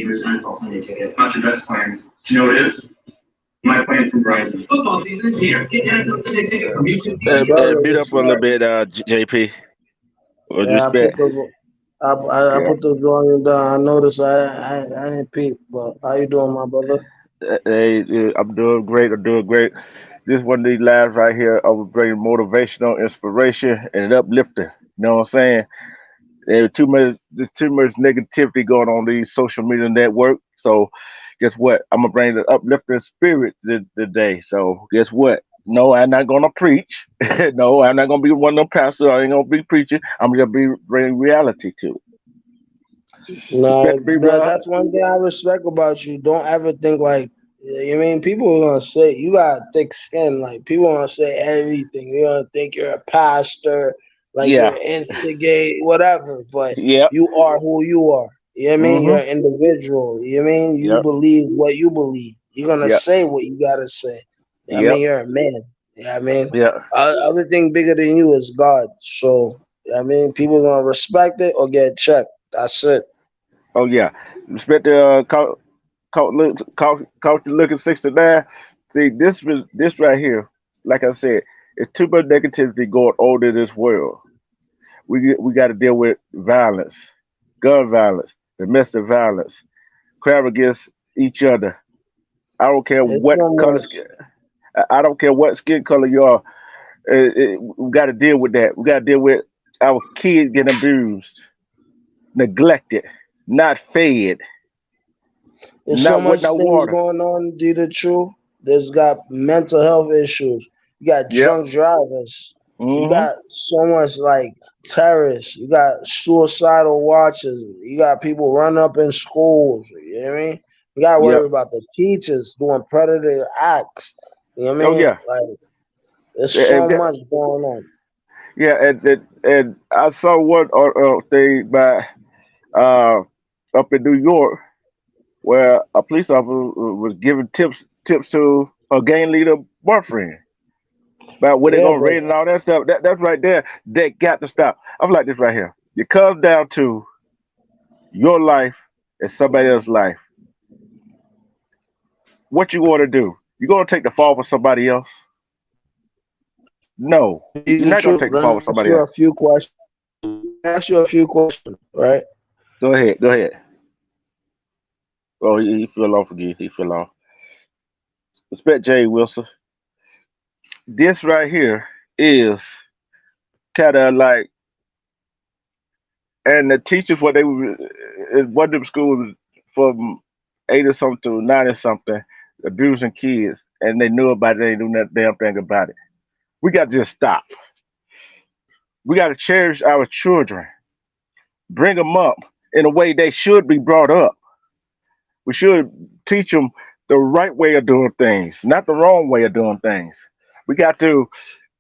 NFL Sunday ticket. It's not your best plan. Do you know what it is? My plan from Verizon. Football season is here. Get NFL Sunday ticket from YouTube Hey, TV. brother, Beat up a little respect. bit, JP. With Yeah, respect. I Yeah. put the volume down. I noticed I didn't peep, but how you doing, my brother? Hey, I'm doing great. I'm doing great. This one of these lives right here, I was bringing motivational, inspiration, and uplifting. You know what I'm saying? There's too much negativity going on these social media network. So, guess what? I'm gonna bring the uplifting spirit today. So, guess what? No, I'm not gonna preach. No, I'm not gonna be one of them pastors. I ain't gonna be preaching. I'm gonna be bringing reality to it. No, Respect to be brother. that's one thing I respect about you. Don't ever think like you mean people are gonna say you got thick skin. Like people are gonna say everything. They're gonna think you're a pastor, like you're Yeah. instigate whatever. But Yep. you are who you are. You know what I mean? You're Mhm. an individual. You know what I mean? You Yep. believe what you believe. You're gonna Yep. say what you gotta say. You know what I Yep. mean? You're a man. You know what I mean? Yeah. Other thing bigger than you is God. So you know what I mean, people gonna respect it or get checked. That's it. Oh yeah. Respect to culture looking 69. See this right here. Like I said, it's too much negativity going on in this world. We got to deal with violence, gun violence, domestic violence, crime against each other. I don't care It's what so color much. skin. I don't care what skin color you are. We got to deal with that. We got to deal with our kids getting abused, neglected, not fed, There's so not with much no things water. going on, D the truth. There's got mental health issues. You got Yep. drunk drivers. You Mm-hmm. got so much like terrorists. You got suicidal watches. You got people run up in schools. You know what I mean? You got to Yep. worry about the teachers doing predator acts. You know what I Oh mean? yeah. Like there's so And, much going on. yeah, and I saw one thing by uh up in New York where a police officer was giving tips to her gang leader boyfriend about when they're Yeah, gonna but raid and all that stuff. That's right there. That got to stop. I'm like this right here. It comes down to your life and somebody else's life. What you want to do? You gonna take the fall for somebody else? No, these you're are not gonna true. take the Let me fall for ask somebody you else. a few questions. Let me ask you a few questions, right? Go ahead. Go ahead. Oh, he fell off again. He fell off. Respect Jay Wilson. This right here is kind of like, and the teachers, what they were, one of them schools from 80 something to 90 something, abusing kids, and they knew about it, they didn't do that damn thing about it. We got to just stop. We got to cherish our children, bring them up in a way they should be brought up. We should teach them the right way of doing things, not the wrong way of doing things. We got to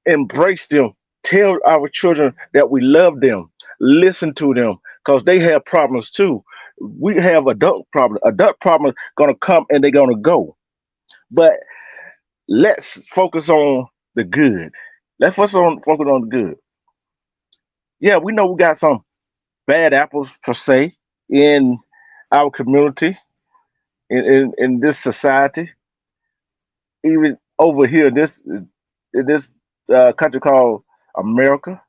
embrace them, tell our children that we love them, listen to them, because they have problems too. We have adult problems. Adult problems gonna come and they're gonna go. But let's focus on the good. Let's focus on the good. Yeah, we know we got some bad apples per se in our community, in this society, even over here in this country called America.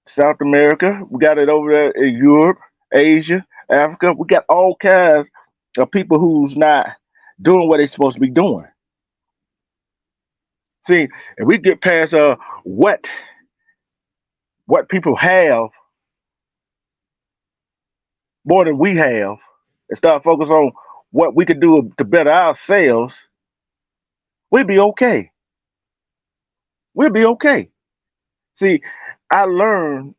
South America. We got it over there in Europe, Asia, Africa. We got all kinds of people who's not doing what they're supposed to be doing. See, if we get past what people have more than we have, and start focus on what we could do to better ourselves, we'll be okay. We'll be okay. See, I learned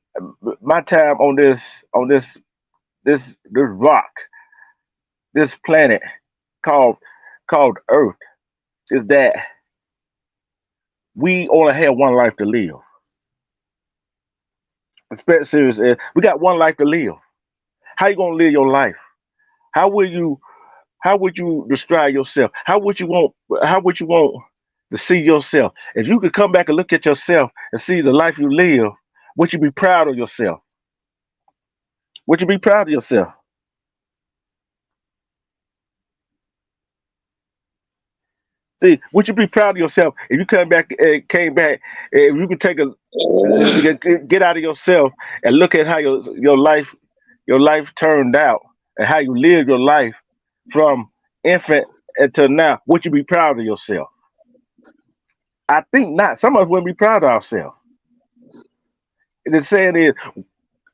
my time on this rock, this planet called Earth, is that we only have one life to live. Respect serious is we got one life to live. How you gonna live your life? How will you how would you describe yourself? How would you want to see yourself? If you could come back and look at yourself and see the life you live, would you be proud of yourself? Would you be proud of yourself? See, would you be proud of yourself if you came back, if you could take get out of yourself and look at how your life turned out and how you lived your life from infant until now? Would you be proud of yourself? I think not. Some of us wouldn't be proud of ourselves. The saying is,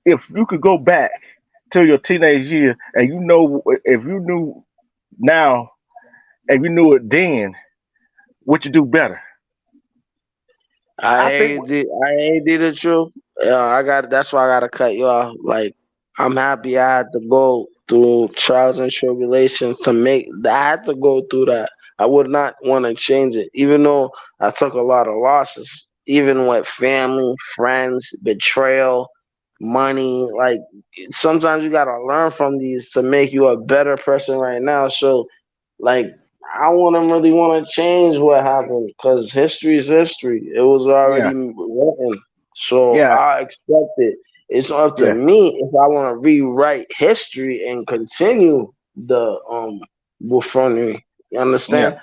if you could go back to your teenage year and if you knew now and you knew it then, would you do better? I think, I ain't did the truth. I got that's why I gotta cut you off. Like I'm happy I had to go through trials and tribulations to make I had to go through that. I would not want to change it, even though I took a lot of losses, even with family, friends, betrayal, money. Like sometimes you gotta learn from these to make you a better person right now. So like I wouldn't really want to change what happened because history is history. It was already yeah, written, so yeah, I accept it. It's up to yeah, me if I want to rewrite history and continue the buffoonery. You yeah, understand?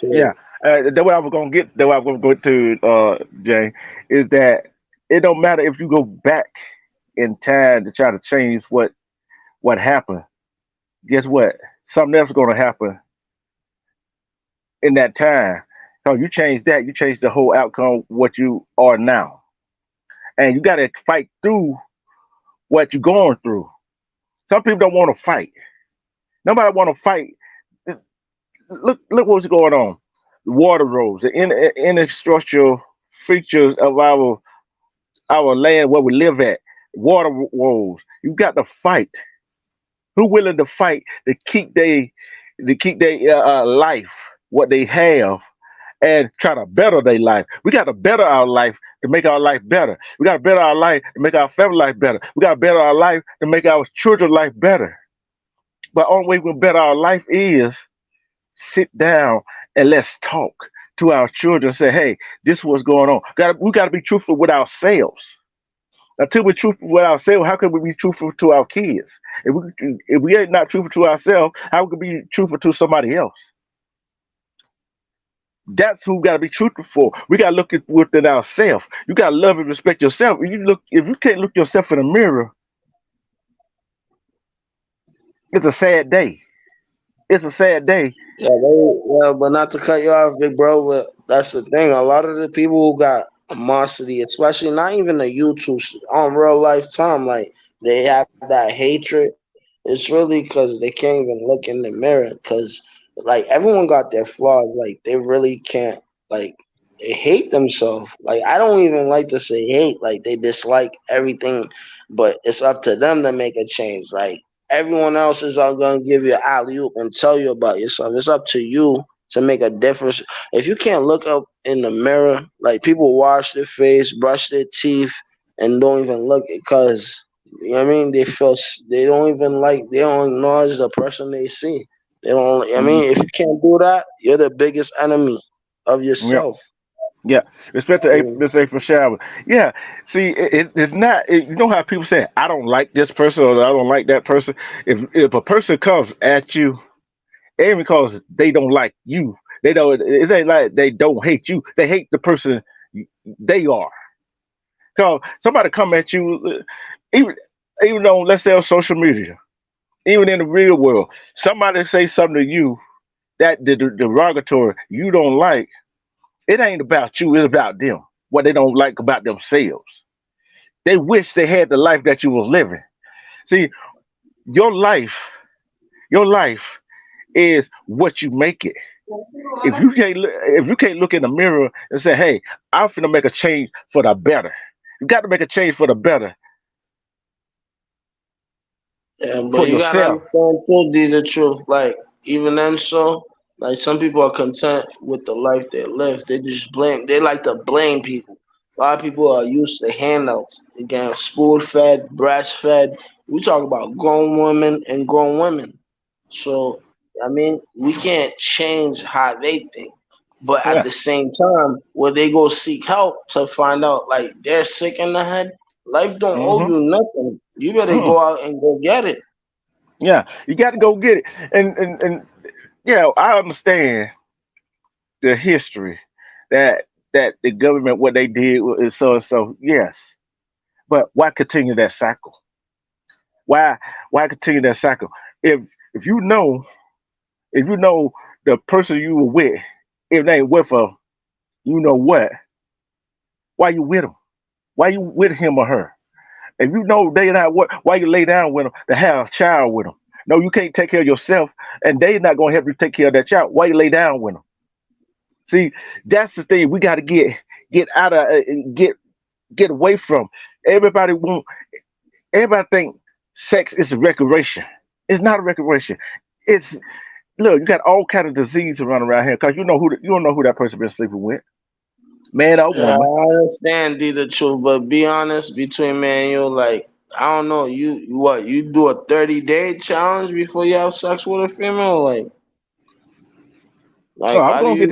yeah. So That what I was gonna get. That what I was gonna go to, Jay, is that it don't matter if you go back in time to try to change what happened. Guess what? Something else is gonna happen in that time. So you change that, you change the whole outcome what you are now, and you got to fight through what you're going through. Some people don't want to fight. Nobody want to fight. Look what's going on. The water roads, the infrastructural features of our land where we live at. Water woes. You got to fight. Who willing to fight to keep their life what they have and try to better their life. We got to better our life to make our life better. We got to better our life to make our family life better. We got to better our life to make our children's life better. But the only way we can better our life is sit down and let's talk to our children. Say, hey, this is what's going on. We got to be truthful with ourselves. Until we're truthful with ourselves, how can we be truthful to our kids? If we ain't not truthful to ourselves, how we can be truthful to somebody else? That's who we gotta be truthful for. We gotta look within ourselves. You gotta love and respect yourself. If you can't look yourself in the mirror, it's a sad day. It's a sad day. yeah, but not to cut you off, big bro. But that's the thing. A lot of the people who got animosity, especially not even the YouTube on real life time, like they have that hatred. It's really because they can't even look in the mirror. Because like everyone got their flaws. Like they really can't. Like they hate themselves. Like I don't even like to say hate. Like they dislike everything, but it's up to them to make a change. Like everyone else is all gonna give you an alley oop and tell you about yourself. It's up to you to make a difference. If you can't look up in the mirror, like people wash their face, brush their teeth, and don't even look because you know what I mean. They don't even like they don't acknowledge the person they see. They don't. I Mm, mean, if you can't do that, you're the biggest enemy of yeah, yourself. yeah. Especially Mm. this April shower. Yeah. See, it's not. You know how people say, "I don't like this person" or "I don't like that person." If a person comes at you, it ain't because they don't like you. They don't. It ain't like they don't hate you. They hate the person they are. Cause somebody come at you, even even on, let's say, on social media, even in the real world, somebody say something to you that the derogatory you don't like. It ain't about you. It's about them. What they don't like about themselves. They wish they had the life that you was living. See, your life, your life is what you make it. If you can't look in the mirror and say, "Hey, I'm finna make a change for the better," you got to make a change for the better Yeah, but for you gotta yourself. understand too, D, the truth. Like even then, so like some people are content with the life they live. They just blame. They like to blame people. A lot of people are used to handouts. Again, spoon fed, breastfed. We talk about grown women and grown women. So I mean, we can't change how they think. But at Yeah. the same time, when they go seek help to find out like they're sick in the head, life don't owe Mm-hmm. you nothing. You better Mm. go out and go get it. Yeah. You got to go get it. And yeah, I understand the history that the government what they did is so and so. Yes, but why continue that cycle? Why why continue that cycle? If if you know if you know the person you were with, if they ain't with her, you know what? Why you with them? Why you with him or her? If you know they not what, why you lay down with them to have a child with them? No, you can't take care of yourself, and they not gonna help you take care of that child. Why you lay down with them? See, that's the thing we got to get out of get away from. Everybody want everybody think sex is a recreation. It's not a recreation. It's look, you got all kind of disease around here because you don't know who that person been sleeping with, man or Yeah, woman. I understand the truth, but be honest between me and you, like I don't know, you do a 30-day challenge before you have sex with a female, Oh, like how do I'm you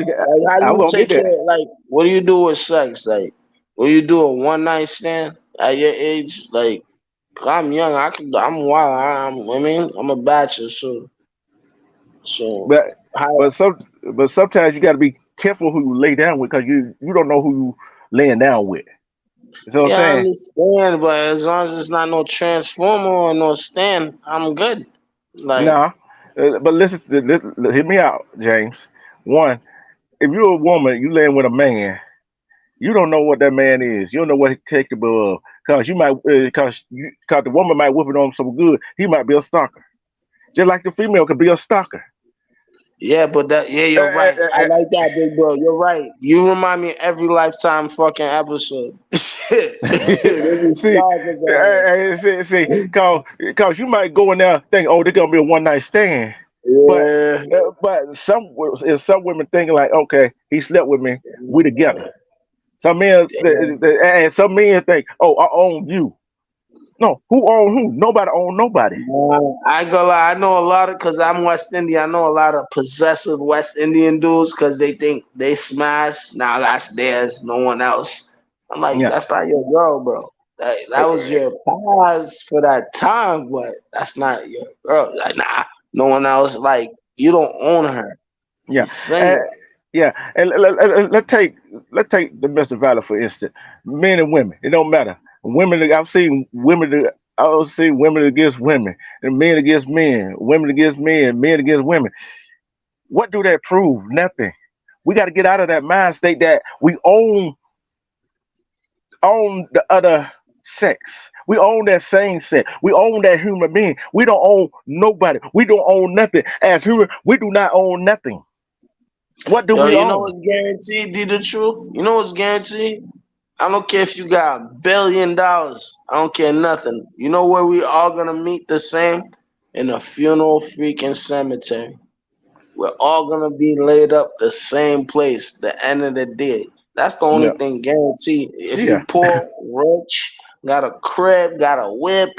gonna get take that. care, like what do you do with sex, like will you do a one night stand at your age, like 'cause I'm young, I'm wild, I mean I'm a bachelor, so But how. but some but sometimes you got to be careful who you lay down with because you don't know who you laying down with. You know what I'm Yeah, I saying? understand, but as long as it's not no transformer or no stand, I'm good. Like, Nah. But hear me out, James. One, if you're a woman, you laying with a man, you don't know what that man is. You don't know what he's capable of. Cause you might, cause the woman might whip it on him so good, he might be a stalker. Just like the female could be a stalker. yeah, but yeah, Uh, you're uh, right. I uh, like that, big bro. You're right. You remind me of every Lifetime fucking episode. Shit. They be see, stalkers out see, cause you might go in there think, oh, they're gonna be a one night stand, but here. Yeah. some women thinking like, okay, he slept with me, we together. Some men Damn. and some men think, oh, I own you. No, who own who? Nobody own nobody. I ain't gonna lie. I know a lot of, cause I'm West Indian. I know a lot of possessive West Indian dudes, cause they think they smash. Now that's theirs. No one else. I'm like, Yeah, that's not your girl, bro. That was your pause for that time, but that's not your girl. Like, nah, no one else. Like, you don't own her. yeah, She's and, single. yeah. And let's take domestic violence for instance. Men and women, it don't matter. Women, I've seen women against women, and men against men, women against men, men against women. What do that prove? Nothing. We got to get out of that mind state that we own the other sex. We own that same sex. We own that human being. We don't own nobody. We don't own nothing. As human, we do not own nothing. What do Yo, we you know own? what's guaranteed? The truth. You know what's guaranteed? I don't care if you got $1 billion. I don't care nothing. You know where we all gonna meet the same? In a funeral freaking cemetery. We're all gonna be laid up the same place. The end of the day. That's the only Yeah, thing guaranteed. If you yeah, poor, rich, got a crib, got a whip,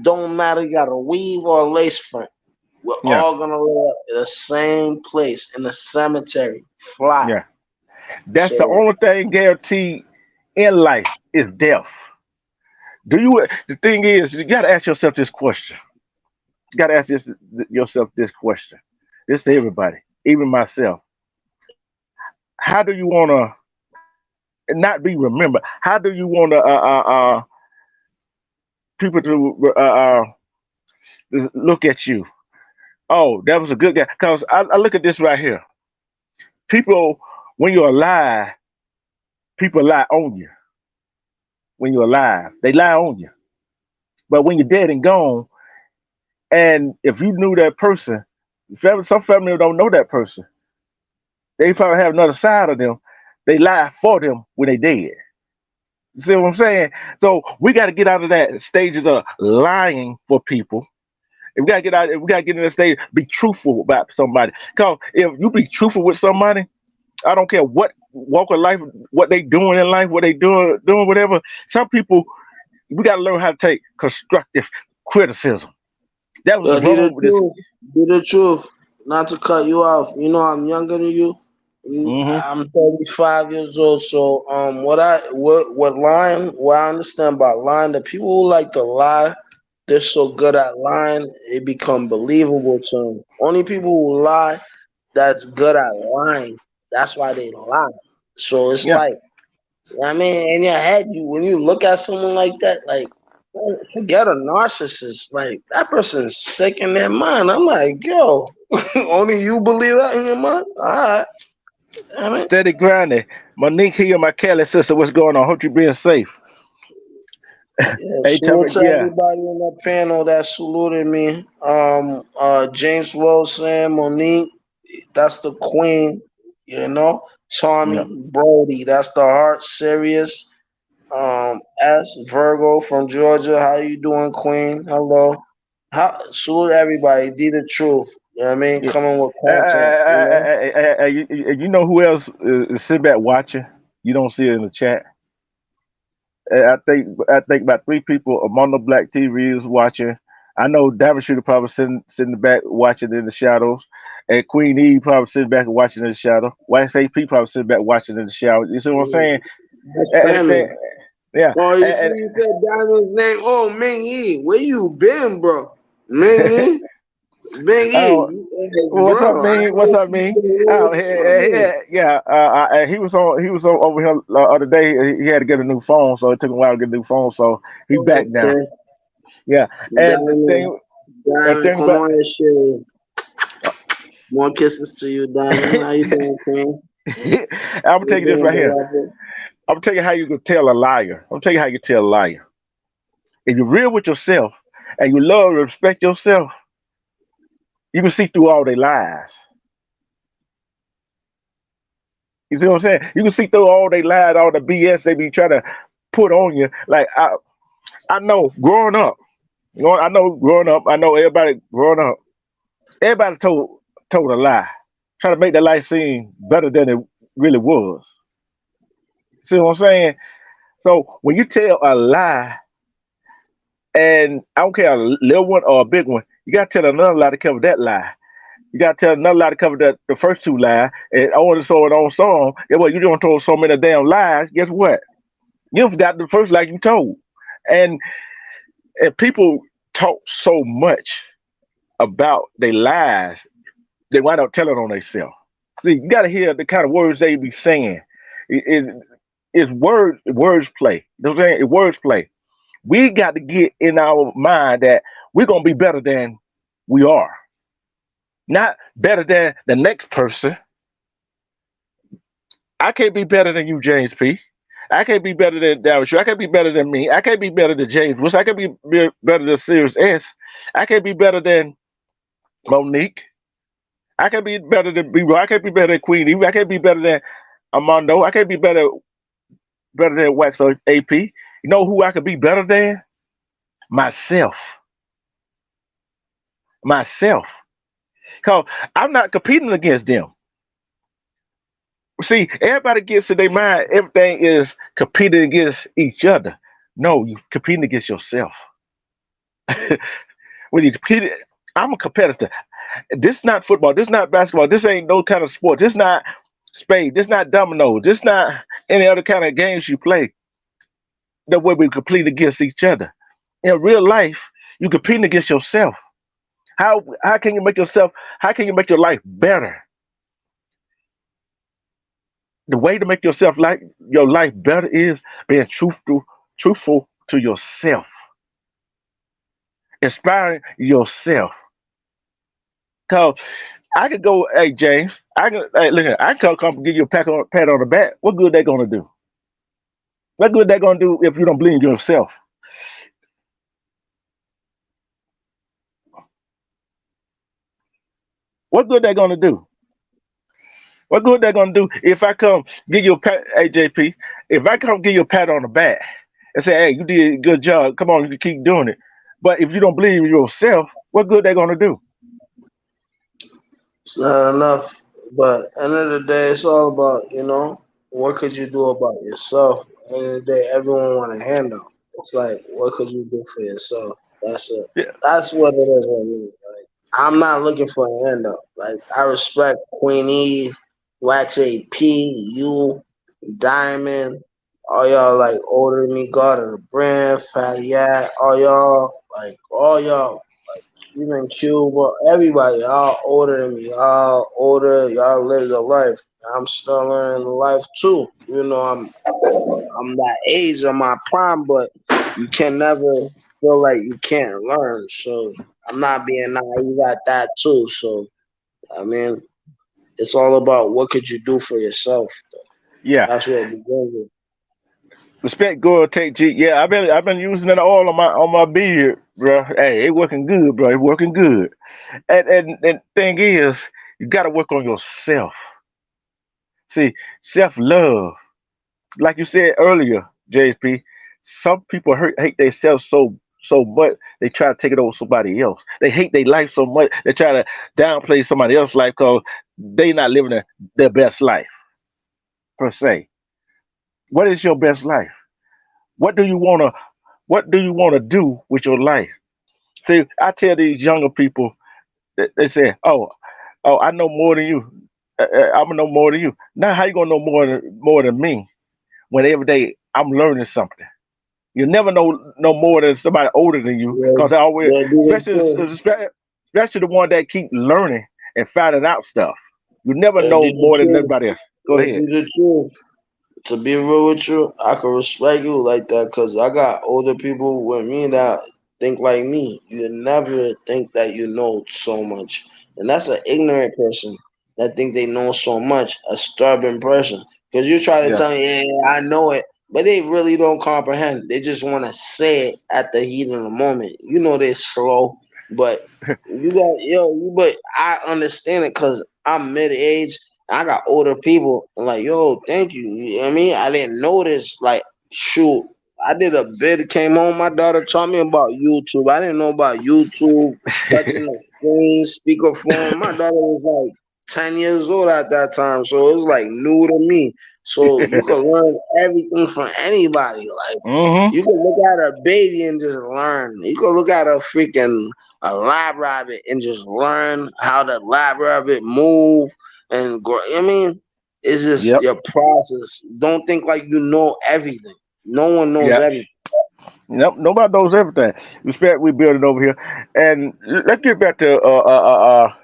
don't matter, got a weave or a lace front. We're yeah, all gonna lay up in the same place in the cemetery. Flat. yeah. That's the So only thing guaranteed in life is death. Do you? The thing is, you got to ask yourself this question. You got to ask yourself this question. This to everybody, even myself. How do you want to not be remembered? How do you want to people to look at you? Oh, that was a good guy. Because I look at this right here. People, when you're alive, people lie on you. When you're alive, they lie on you. But when you're dead and gone, and if you knew that person, some family don't know that person. They probably have another side of them. They lie for them when they dead. You see what I'm saying? So we got to get out of that stages of lying for people. And we gotta get out. We gotta get in the stage. Be truthful about somebody. Cause if you be truthful with somebody, I don't care what walk of life, what they doing in life, what they doing whatever. Some people, we gotta learn how to take constructive criticism. That was yo, wrong with this. be the truth. Not to cut you off. You know I'm younger than you. Hmm. I'm 35 years old. So what lying? What I understand about lying, the people who like to lie, they're so good at lying, it become believable to them. Only people who lie that's good at lying. That's why they lie. So it's Yeah, like, I mean, in your head, when you look at someone like that, like, forget a narcissist. Like, that person is sick in their mind. I'm like, yo, only you believe that in your mind? All right. I mean, steady grinding. Monique here, my Cali sister, what's going on? Hope you being safe. yeah, Hey, tell salute me, to yeah, everybody in that panel that saluted me. James Wilson, Monique, that's the queen, you know. yeah. Tommy Brody, that's the heart, Sirius. S Virgo from Georgia, how you doing, Queen? Hello. Salute everybody. D the truth. You know what I mean? Yeah. Coming with content, you know? You know who else is sitting back watching? You don't see it in the chat. I think about three people among the black TV is watching. I know Diamond Shooter probably sitting back watching in the shadows, and Queen Eve probably sitting back and watching in the shadow. YSAP probably sitting back watching in the shadow. You see what I'm saying? That's And family. then, yeah, Oh, you see, and, you said Diamond's name. Oh, Ming Yi. Where you been, bro? Ming Yi? Ming Yi. oh, what's up, Bro, I man? What's ain't up, see you man? in a Oh, long time. yeah. He was on over here the other day. He had to get a new phone, so it took him a while to get a new phone. So he's back now. Okay. Yeah, and the Diamond. thing, the Diamond, thing come about on and share. More kisses to you, Diamond. How you doing, Queen? I'm gonna tell You you this doing, right here. beloved? I'm gonna tell you how you can tell a liar. I'm gonna tell you how you tell a liar. If you're real with yourself and you love and respect yourself, you can see through all their lies. You see what I'm saying? You can see through all they lies, all the BS they be trying to put on you. Like I know growing up, I know everybody growing up, everybody told a lie, trying to make that life seem better than it really was. See what I'm saying? So when you tell a lie, and I don't care a little one or a big one, you gotta tell another lie to cover that lie. You gotta tell another lie to cover the first two lies, and on and so and on so on. Yeah, well, you don't told so many damn lies. Guess what? You forgot the first lie you told, and and people talk so much about their lies, they wind up telling on themselves. See, you got to hear the kind of words they be saying. It, it's words play. You know what I'm saying? It's words play. We got to get in our mind that we're gonna be better than we are, not better than the next person. I can't be better than you, James P. I can't be better than Darren Shaw. I can't be better than me. I can't be better than James Woods. I can't be better than Sirius S. I can't be better than Monique. I can't be better than B. I can't be better than Queen Eve. I can't be better than Armando. I can't be better than Wax or AP. You know who I could be better than? Myself. Myself. Because I'm not competing against them. See, everybody gets in their mind everything is competing against each other. No, you're competing against yourself. When you compete, I'm a competitor. This not football. This not basketball. This ain't no kind of sport. This not spade. This not dominoes. This not any other kind of games you play. The way we compete against each other. In real life, you competing against yourself. How can you make yourself? How can you make your life better? The way to make yourself like your life better is being truthful to yourself, inspiring yourself. Cause I could go, hey James, hey, look, I can come give you a pat on the back. What good they gonna do? What good they gonna do if you don't believe in yourself? What good they gonna do? What good they gonna do if I come give you a pat, hey JP? If I come give you a pat on the back and say, hey, you did a good job. Come on, you can keep doing it. But if you don't believe in yourself, what good they gonna do? It's not enough. But end of the day, it's all about, what could you do about yourself? End of the day, everyone want a handout. It's like, what could you do for yourself? That's it. Yeah, That's what it is with me. Like, I'm not looking for a handout. Like, I respect Queen Eve, Wax AP, you, Diamond, all y'all like older than me, God of the Brand, Fatty Yak, all y'all, like all y'all. even Cuba, everybody, y'all older than me. Y'all older, y'all live the life. I'm still learning the life too. I'm that age of my prime, but you can never feel like you can't learn. So I'm not being naive at that too. So I mean, it's all about what could you do for yourself. Yeah. That's what it begins with. Respect Gore Take G. Yeah, I've been using that oil on my beard, bro. Hey, it working good, bro. It working good. And thing is, you gotta work on yourself. See, self love. Like you said earlier, JP, some people hate themselves so much they try to take it over somebody else. They hate their life so much they try to downplay somebody else's life because they not living their best life per se. What is your best life? What do you wanna what do you wanna do with your life? See, I tell these younger people that they say, "Oh, I know more than you. I'm gonna know more than you." Now, how you gonna know more than me when every day I'm learning something? You never know no more than somebody older than you, Yeah, because I always, yeah, do the especially truth. especially the one that keep learning and finding out stuff. You never Yeah, do know the more than truth. everybody else. Go Yeah, ahead. do the truth. To be real with you, I can respect you like that because I got older people with me that think like me. You never think that you know so much, and that's an ignorant person that think they know so much. A stubborn person, because you try to Yeah. tell me, yeah, I know it, but they really don't comprehend. They just want to say it at the heat of the moment. You know they're slow, but but I understand it because I'm mid age. I got older people and like, yo, thank you. You know what I mean? I didn't notice. Like, shoot, I did a bid, came home, my daughter taught me about YouTube. I didn't know about YouTube, touching the screen, speakerphone. My daughter was like 10 years old at that time, so it was like new to me. So you can learn everything from anybody. Like, hmm you can look at a baby and just learn. You can look at a lab rabbit and just learn how the lab rabbit move and grow. I mean, it's just Yep. your process. Don't think like you know everything. No one knows Yeah. everything. Nope, nobody knows everything. Respect, we build it over here, and let's get back to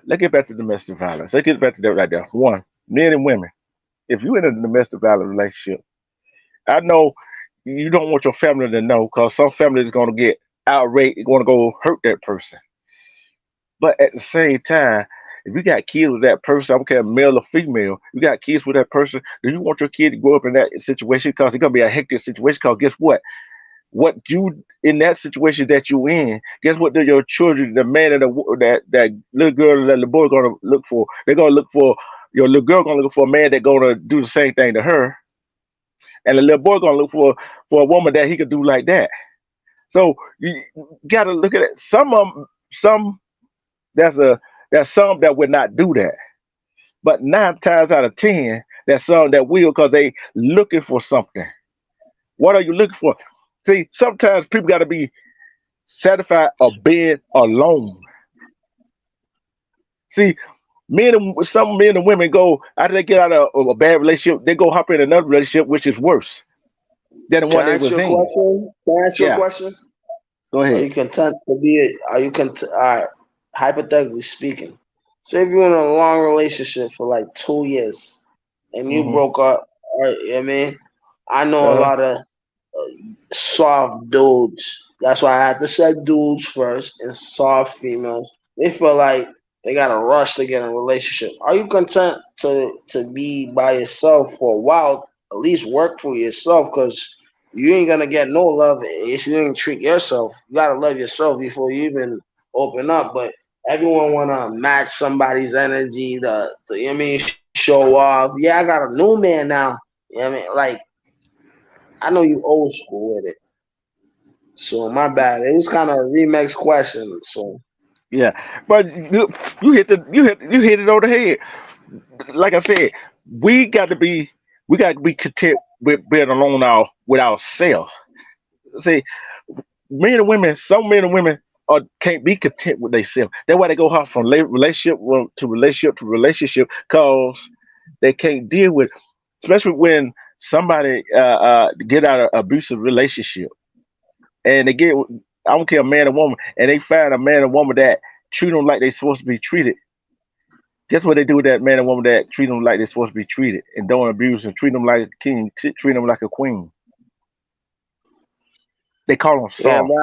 let's get back to domestic violence. Let's get back to that right there. One, men and women. If you're in a domestic violence relationship, I know you don't want your family to know because some family is going to get outraged, going to go hurt that person. But at the same time, if you got kids with that person, I don't care male or female, you got kids with that person. Do you want your kid to grow up in that situation? Because it's gonna be a hectic situation. Because guess what? What you in that situation that you in, guess what? Your children, the man and that little girl, that little boy, gonna look for. They're gonna look for your little girl gonna look for a man that gonna do the same thing to her, and the little boy gonna look for a woman that he could do like that. So you gotta look at it. Some that's a there's some that would not do that, but 9 times out of 10, there's some that will because they looking for something. What are you looking for? See, sometimes people got to be satisfied of being alone. See, some men and women go after they get out of a bad relationship, they go hop in another relationship which is worse than the Can one I they ask you was a in. question? Can I ask you a Yeah, question? go Are ahead. you content to be? Are you content? Hypothetically speaking, say if you're in a long relationship for like 2 years and you hmm broke up, I mean, I know a Uh, lot of soft dudes. That's why I had to say dudes first and soft females. They feel like they gotta rush to get in a relationship. Are you content to be by yourself for a while? At least work for yourself, because you ain't gonna get no love if you ain't treat yourself. You gotta love yourself before you even open up. But everyone wanna match somebody's energy to you know what I mean, show off. Yeah, I got a new man now. You know what I mean? Like, I know you old school with it. So my bad. It was kind of a remix question. So yeah, but you hit it on the head. Like I said, we got to be we got to be content with being alone now with ourselves. See, some men and women can't be content with themselves. That's why they go hop from relationship to relationship to relationship because they can't deal with, especially when somebody get out of abusive relationship and they get, I don't care man or woman, and they find a man or woman that treat them like they're supposed to be treated. Guess what they do with that man and woman that treat them like they're supposed to be treated and don't abuse and treat them like a king, treat them like a queen. They call them Yeah, soft.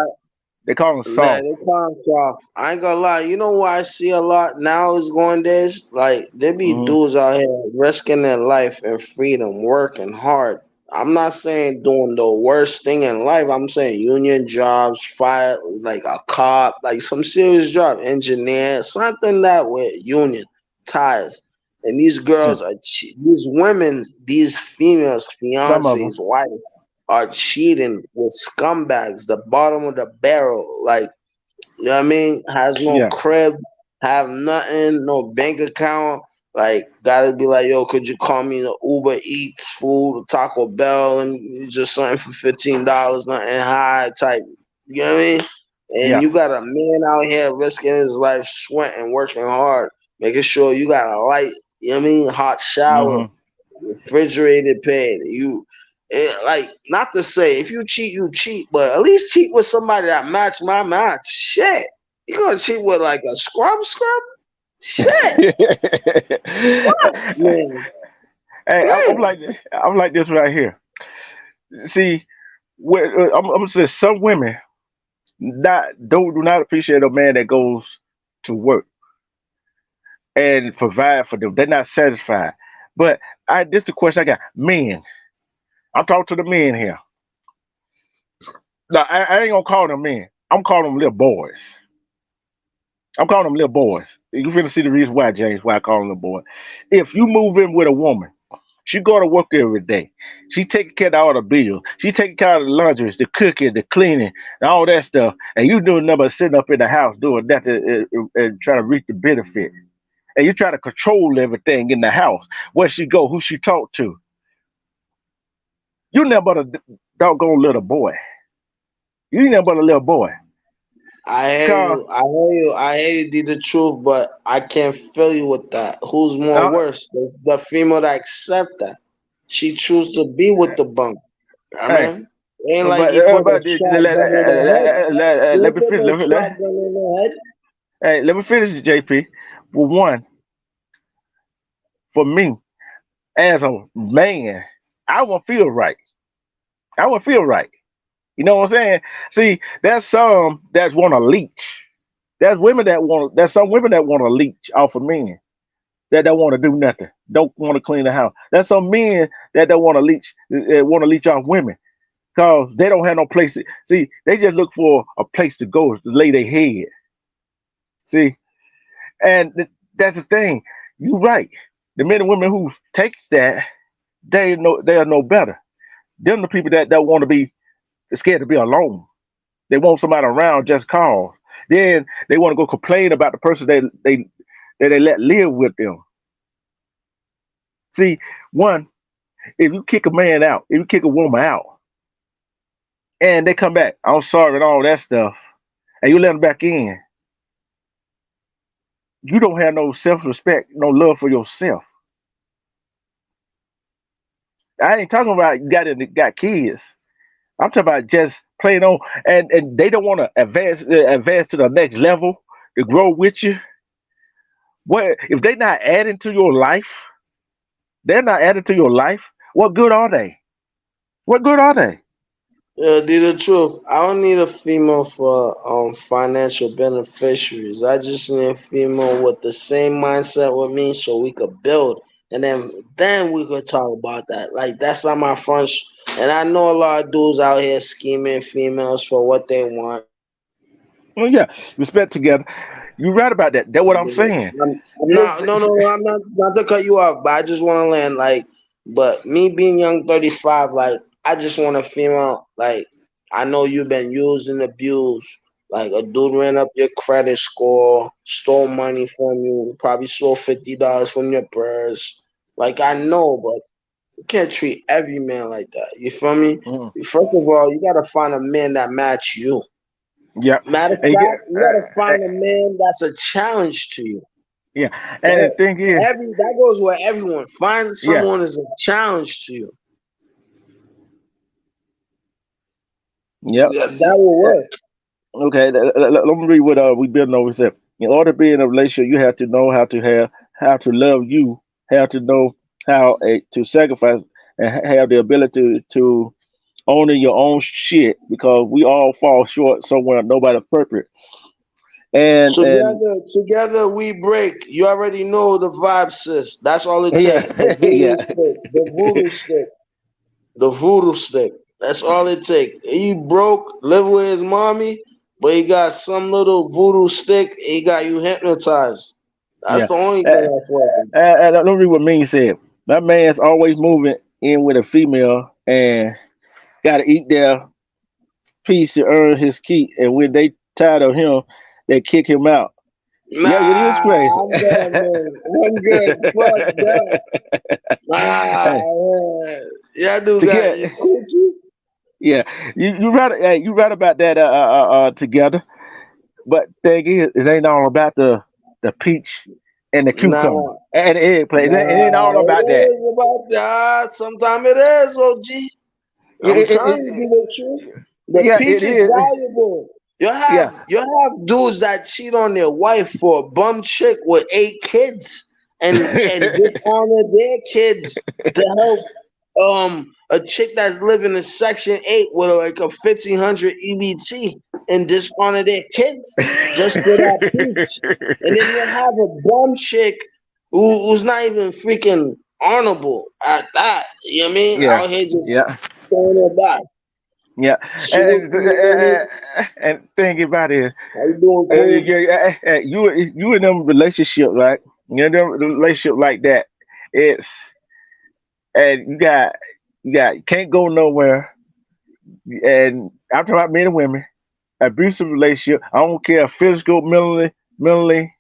They call them man, soft. they calm off. I ain't gonna lie. You know what I see a lot now is going days? Like, there be Hmm. dudes out here risking their life and freedom, working hard. I'm not saying doing the worst thing in life. I'm saying union jobs, fire, like a cop, like some serious job, engineer, something that with union ties. And these Yeah. girls are, these women, these females, Some of them. fiancés, wives, are cheating with scumbags, the bottom of the barrel. Like, you know what I mean? Has no Yeah. crib, have nothing, no bank account. Like, gotta be like, yo, could you call me the Uber Eats food, Taco Bell, and just something for $15, nothing high type. You know what I mean? And Yeah. you got a man out here risking his life, sweating, working hard, making sure you got a light. You know what I mean? Hot shower, Hmm. refrigerated pad. Like, not to say if you cheat, you cheat, but at least cheat with somebody that match my match. Shit, you gonna cheat with like a scrub? Shit, Hey, man. I'm Damn. like this right here. See, I'm gonna say some women not don't do not appreciate a man that goes to work and provide for them. They're not satisfied. But this the question I got. Men, I'm talking to the men here. Now I ain't gonna call them men. I'm calling them little boys. I'm calling them little boys. You finna see the reason why, James, why I call them little boy. If you move in with a woman, she go to work every day. She taking care of all the bills. She taking care of the laundry, the cooking, the cleaning, and all that stuff. And you doing nothing but sitting up in the house doing that and trying to reap the benefit. And you try to control everything in the house. Where she go, who she talk to. You never but a doggone little boy. You ain't nothing but a little boy. I hear Cause you. I hear you. I hear you. Did the truth, but I can't feel you with that. Who's more uh, worse? The female that accept that she choose to be with the bunk. I hey, mean, ain't like but he put a shotgun in her head. He let ain't me put finish. no shotgun in her head. Hey, let me finish, JP. For one, for me as a man, I won't feel right. I won't feel right. You know what I'm saying? See, there's some that want to leech. There's women that want. There's some women that want to leech off of men that don't want to do nothing. Don't want to clean the house. There's some men that don't want to leech off women because they don't have no place. See, they just look for a place to go to lay their head. See, and that's the thing. You're right. The men and women who takes that, they are no better. Them the people that want to be scared to be alone. They want somebody around just cause. Then they want to go complain about the person they let live with them. See, one, if you kick a man out, if you kick a woman out, and they come back, I'm sorry and all that stuff, and you let them back in, you don't have no self respect, no love for yourself. I ain't talking about got kids. I'm talking about just playing on, and they don't want to advance to the next level to grow with you. What if they not adding to your life? They're not adding to your life. What good are they? What good are they? Did the truth. I don't need a female for financial beneficiaries. I just need a female with the same mindset with me, so we could build, and then we could talk about that. Like, that's not my front. And I know a lot of dudes out here scheming females for what they want. Well, yeah, respect together. You're right about that. That's what I'm saying. I'm not, no. I'm not to cut you off, but I just want to land like. But me being young, 35, like I just want a female. Like, I know you've been used and abused. Like, a dude ran up your credit score, stole money from you, probably stole $50 from your purse. Like, I know, but you can't treat every man like that. You feel me? Mhm. First of all, you gotta find a man that match you. Yeah, Matter of and you fact, get, you gotta find a man that's a challenge to you. yeah, and the That thing is, that goes with everyone. Find yeah, someone as a challenge to you. yep. That will work. Okay, let me read what we building over here. In order to be in a relationship, you have to know how to love you, have to know how to sacrifice, and have the ability to owning your own shit because we all fall short somewhere. Nobody's perfect. And Together we break. You already know the vibe, sis. That's all it yeah, takes. The voodoo yeah, stick. The voodoo stick. The voodoo stick. That's all it takes. He broke, live with his mommy, but he got some little voodoo stick. He got you hypnotized. That's yeah. the only Uh, thing that's working. let me read what Mean said. That man's always moving in with a female and got to eat their piece to earn his keep. And when they tired of him, they kick him out. Yeah, it is Nah, crazy. I'm done, man. I'm good. Fuck that. Nah, Hey, man. Yeah, dude to got get you coochie? yeah, you right about that together. But thing is, it ain't all about the peach and the cucumber Nah. and the eggplant. It ain't Nah, all it about that. is about that. Sometimes it is, OG. I'm telling you the truth. The Yeah, it peach is is. valuable. Yeah. You have dudes that cheat on their wife for a bum chick with 8 kids and dishonor their kids to help a chick that's living in section 8 with like a 1500 EBT and dishonor their kids just for that peach. And then you have a bum chick who's not even freaking honorable at that. You know what I mean? Yeah, Out here just yeah, throwing it back. yeah. Salute to you, Lenny. And thing about it, How you doing, Queen? you in them relationship, right? You in them relationship like that. It's and you got can't go nowhere. And I'm talking about men and women, abusive relationship. I don't care physical, mentally.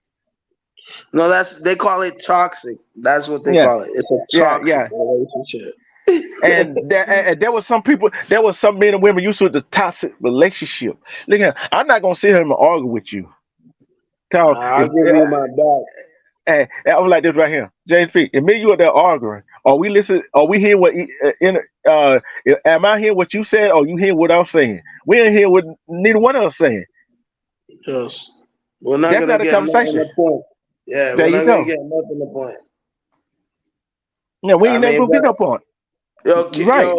No, they call it toxic. That's what they Yeah, call it. It's a yeah, toxic yeah. relationship. And there was some people, there was some men and women used to the toxic relationship. Look here, I'm not gonna sit here and argue with you. Cause I'll if give you my back. I was like this right here, JP. If me and you are there arguing, or we listen, or we hear what am I hearing what you said, or you hear what I'm saying? We ain't hear what neither one of us saying. Yes. We're not That's gonna not a get nothing conversation. to point. Yeah, There we're you not gonna go. get nothing to point. Yeah, we I ain't never mean, gonna get but no point. Right.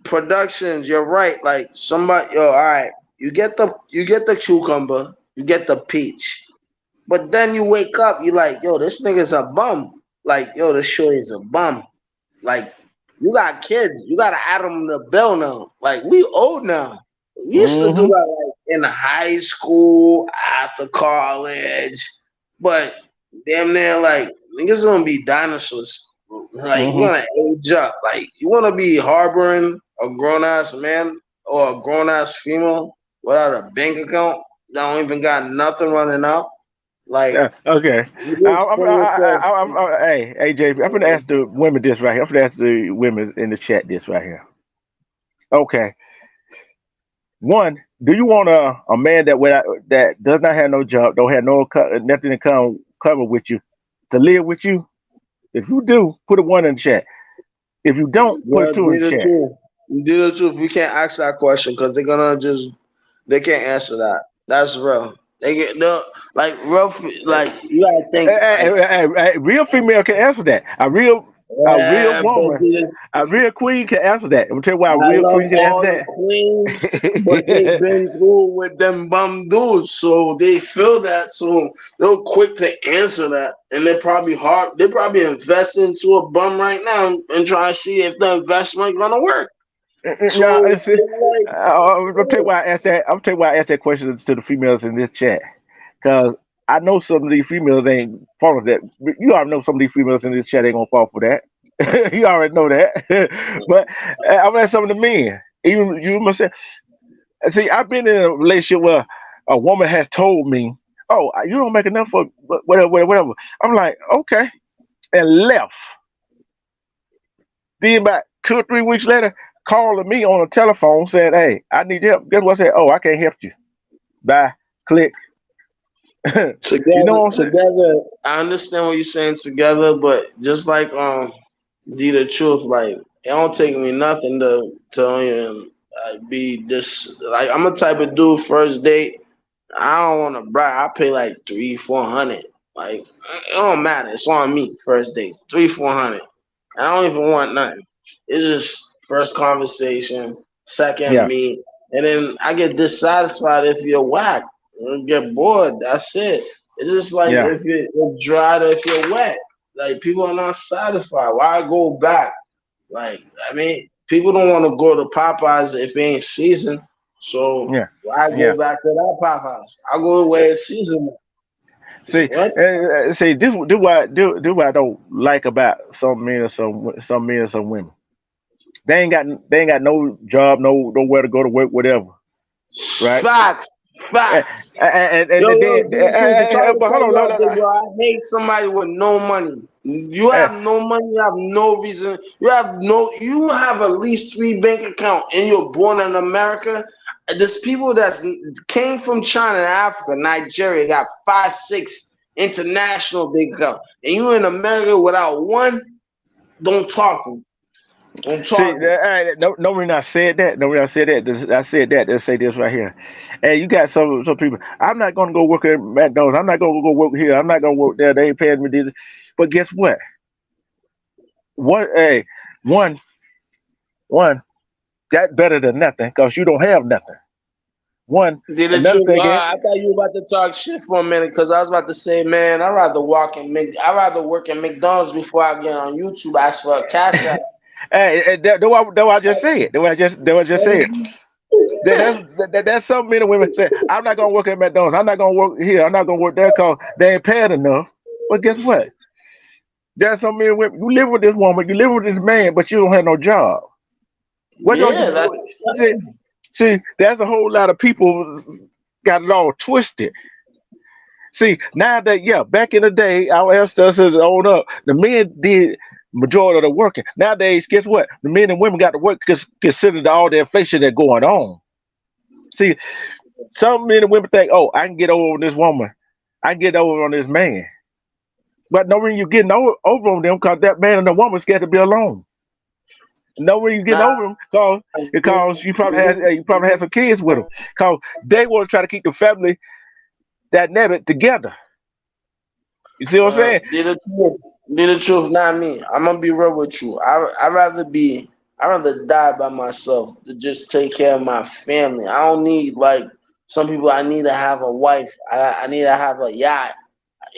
productions, you're right. Like somebody, yo, all right. You get the cucumber, you get the peach. But then you wake up, you like, yo, this nigga's a bum. Like, yo, this shorty is a bum. Like, you got kids, you gotta add them to the bill now. Like, we old now. We used to do Mm-hmm. that like in high school, after college, but damn near like niggas gonna be dinosaurs. Like, you Mm-hmm. gonna age up. Like, you wanna be harboring a grown ass man or a grown ass female without a bank account that don't even got nothing running out. Like, Okay. you just put yourself. Hey, JP, I'm gonna ask the women this right here. I'm gonna ask the women in the chat this right here. Okay. One, do you want a man that does not have no job, don't have nothing to come cover with you, to live with you? If you do, put a one in the chat. If you don't, put a Yeah, two in do the the chat. truth. Do the truth. We can't ask that question because they're gonna just they can't answer that. That's real. They get no like rough. Like you gotta think like Real female can answer that. A real yeah, but woman, a real queen can answer that. I'm gonna tell you why a I real love queen can answer all the that. queens, but they've been through with them bum dudes, so they feel that. So they're quick to answer that, and they're probably hard. They're probably investing into a bum right now and trying to see if the investment gonna work. No, So it's, they're I'll tell you why I asked that. I'll tell you why I asked that question to the females in this chat. Because I know some of these females ain't fall for that. You already know some of these females in this chat ain't gonna fall for that. You already know that. But I'm at some of the men. Even you must say, see, I've been in a relationship where a woman has told me, "Oh, you don't make enough for whatever, whatever, whatever." I'm like, okay, and left. Then about 2 or 3 weeks later, calling me on the telephone saying, "Hey, I need help." Guess what I said? "Oh, I can't help you." Bye. Click. You know together. what I'm saying? Together, I understand what you're saying. Together, but just like the truth, like it don't take me nothing to be this. Like I'm a type of dude. First date. I don't want to brag. I pay like 300-400. Like it don't matter. It's on me. First date, 300-400. I don't even want nothing. It's just first conversation, second Yeah, meet, and then I get dissatisfied if you're whack. I get bored. That's it. It's just like yeah. if you're dry or if you're wet. Like people are not satisfied. Why go back? Like I mean, people don't want to go to Popeyes if it ain't seasoned. So Yeah, why yeah. go back to that Popeyes? I go where it's seasoned. See, What? see, this what I don't like about some men and some men and some women. They ain't got no job, nowhere to go to work, whatever, right? Facts. And Facts. and Yo, then, sorry to but cut hold on, you no, off, no, big no. bro. I hate somebody with no money. You Uh, have no money. You have no reason. You have no. You have at least three bank account, and you're born in America. There's people that came from China and Africa, Nigeria, got 5, 6 international bank account, and you in America without one. Don't talk to me. Don't See, talk to me. no reason I said that. No reason I said that. I said that. Let's say this right here. And you got some people. I'm not gonna go work at McDonald's. I'm not gonna go work here. I'm not gonna work there. They ain't paying me this. But guess what? One, hey, one, one. That better than nothing because you don't have nothing. One, Did the another truth. thing is, I thought you were about to talk shit for a minute because I was about to say, man, I'd rather work at McDonald's before I get on YouTube, ask for a cash app. hey, that what I just said. That what I just said. That's so many women say, I'm not gonna work at McDonald's. I'm not gonna work here. I'm not gonna work there because they ain't paying enough. But guess what? There's so many women. You live with this woman, you live with this man, but you don't have no job. What don't Yeah, you that's see? See, there's a whole lot of people got it all twisted. See, now that yeah, back in the day, our ancestors owned up. The men did majority of the working. Nowadays, guess what? The men and women got to work because considered all the inflation that's going on. See, some men and women think, oh, I can get over on this woman. I can get over on this man. But no reason you're getting over on them because that man and the woman scared to be alone. No reason you're getting not. over them because you probably had some kids with them. Because they want to try to keep the family that never together. You see what I'm saying? Be the truth. Be the truth, not me. I'm gonna be real with you. I'd rather die by myself to just take care of my family. I don't need like some people. I need to have a wife. I need to have a yacht.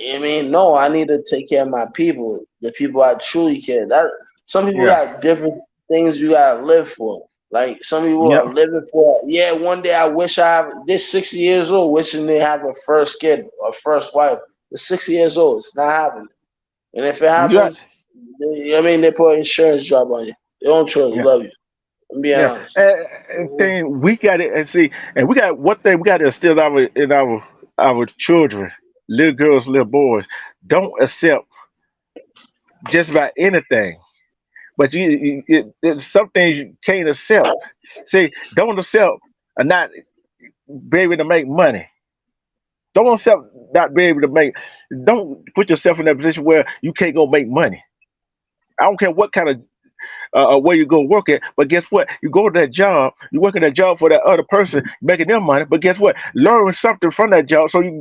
I mean, no, I need to take care of my people, the people I truly care. That some people Yeah. got different things you gotta live for. Like some people Yep. are living for, yeah, one day I wish I have this 60 years old, wishing they have a first kid or first wife. The 60 years old, it's not happening. And if it You got happens, I mean they put an insurance job on you. They don't truly yeah. love you. I'm being Yeah. honest. And thing we got it and see and we got one thing we got to instill our children, little girls, little boys. Don't accept just about anything. But there's some things you can't accept. See, don't accept not be able to make money. Don't accept not be able to make. Don't put yourself in that position where you can't go make money. I don't care what kind of where you go work at, but guess what? You go to that job, you work at that job for that other person making their money. But guess what? Learn something from that job so you can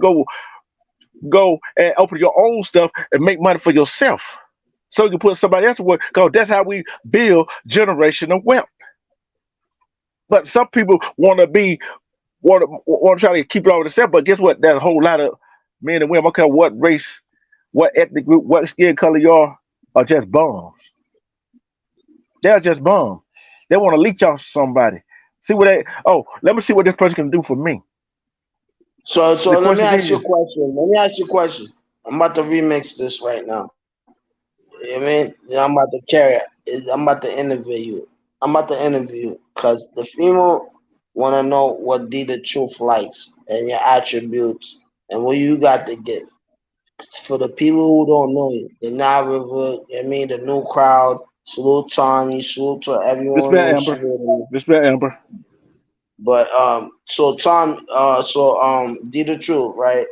go and open your own stuff and make money for yourself. So you can put somebody else to work because that's how we build generational wealth. But some people want to try to keep it all to themselves. But guess what? There's a whole lot of men and women. I don't care what race, what ethnic group, what skin color you are just bums. They're just bums. They want to leech off somebody. See what they? Oh, let me see what this person can do for me. So The let me question ask you a is, question. Let me ask you a question. I'm about to remix this right now. You know what I mean? Yeah, I'm about to carry it. I'm about to interview you. I'm about to interview you because the female want to know what D the truth likes and your attributes and what you got to get. For the people who don't know you, the Nile River, you know what I mean, the new crowd, salute Tony, salute to everyone respect in Amber, Sweden. respect Amber. But so Tom, D the truth, right?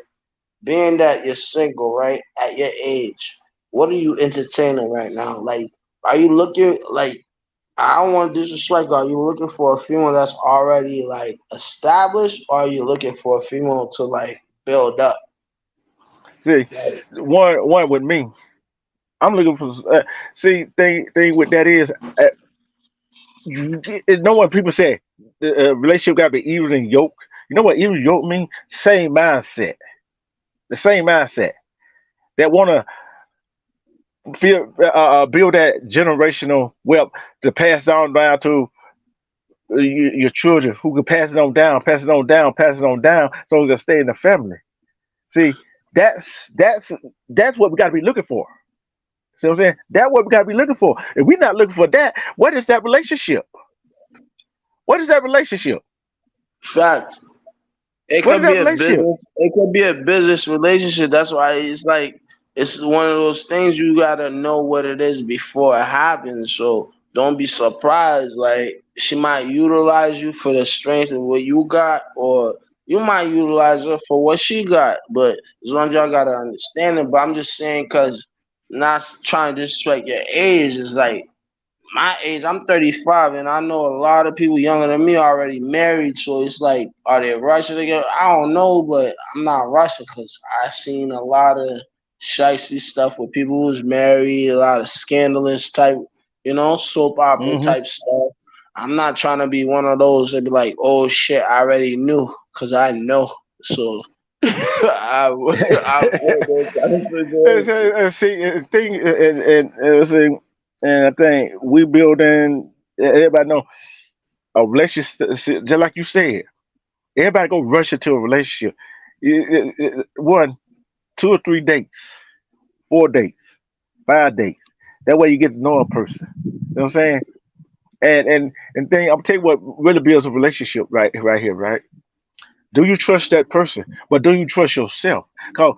Being that you're single, right, at your age, what are you entertaining right now? Like, are you looking like? I don't want to disrespect. Are you looking for a female that's already like established, or are you looking for a female to like build up? See, Like, one with me. I'm looking for. See, thing with that is, you know what people say, the relationship got to be even and yoke. You know what even yoke mean? Same mindset. The same mindset that want to feel build that generational wealth to pass down to your children, who can pass it on down, pass it on down, pass it on down, so it can stay in the family. See, that's that's what we got to be looking for. See what I'm saying? That's what we got to be looking for. If we're not looking for that, what is that relationship? What is that relationship? facts. It What is could be that a relationship? business. It could be a business relationship. That's why it's like it's one of those things you gotta know what it is before it happens. So don't be surprised. Like she might utilize you for the strength of what you got, or you might utilize her for what she got. But as long as y'all gotta understand it. But I'm just saying because not trying to disrespect your age is like my age, I'm 35, and I know a lot of people younger than me already married. So it's like, are they rushing to get? I don't know, but I'm not rushing because I seen a lot of shicey stuff with people who's married, a lot of scandalous type, soap opera Hmm. type stuff. I'm not trying to be one of those that be like, oh shit, I already knew because I know. So I avoid those kind of situations. See, thing, see, and I think we building. Everybody know a relationship, just like you said. Everybody go rush into a relationship. One, 2 or 3 dates, 4 dates, 5 dates. That way you get to know a person. You know what I'm saying? And thing, I'm tell you what really builds a relationship right here, right? Do you trust that person? But do you trust yourself? Cause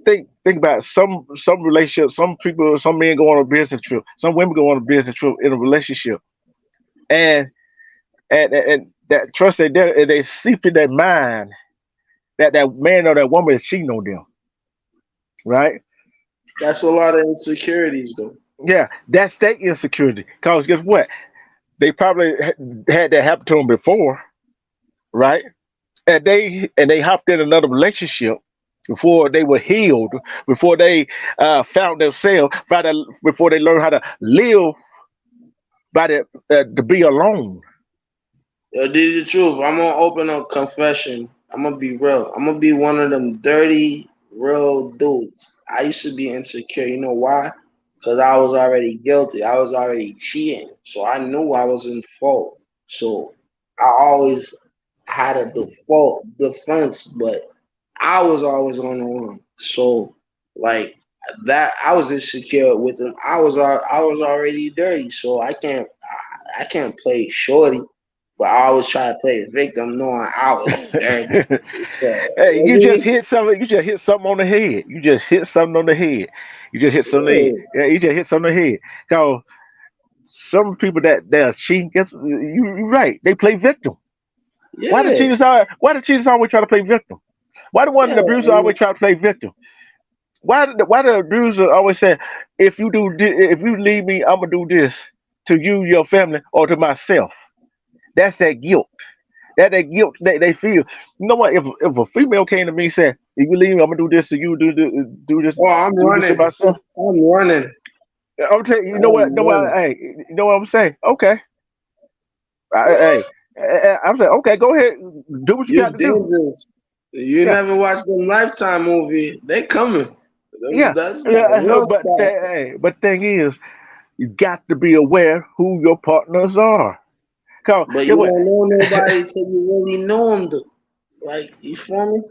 think about it. Some relationships, some people, some men go on a business trip, some women go on a business trip in a relationship, and and that trust they seep in their mind that that man or that woman is cheating on them, right? That's a lot of insecurities, though. Yeah, that's their insecurity. Cause guess what? They probably had that happen to them before, right? And they hopped in another relationship before they were healed, before they found themselves, before they learned how to live by the to be alone. Yo, this is the truth. I'm gonna open up confession. I'm gonna be real. I'm gonna be one of them dirty, real dudes. I used to be insecure. You know why? Because I was already guilty. I was already cheating. So I knew I was in fault. So I always had a default defense, but I was always on the run. So like that, I was insecure with him. I was already dirty. So I can't play shorty, but I always try to play victim, knowing I was dirty. Hey, So, you just hit something on the head. You just hit something on the head. You just hit something on the head. yeah, Yeah, you just hit something on the head. Cause some people that are cheating, guess you're right. They play victim. yeah, Why the cheaters always try to play victim? Why the one yeah. the abuser always try to play victim? Why the abuser always say, if you leave me, I'm gonna do this to you, your family, or to myself. That's that guilt. That guilt they feel. You know what? If a female came to me and said, if you leave me, I'm gonna do this to you, Oh, I'm do this to running. myself. I'm running. I'm telling you, you know what? I'm Know what? running. Hey, you know what I'm saying? Okay. Hey, I'm saying, okay, go ahead, do what you got You to do. dangerous. You Yeah, never watched them Lifetime movie. They coming. yeah, That's like yeah. real stuff. But thing is, you got to be aware who your partners are. Cause But get you what? don't know nobody till you really know them. Though. Like you feel me?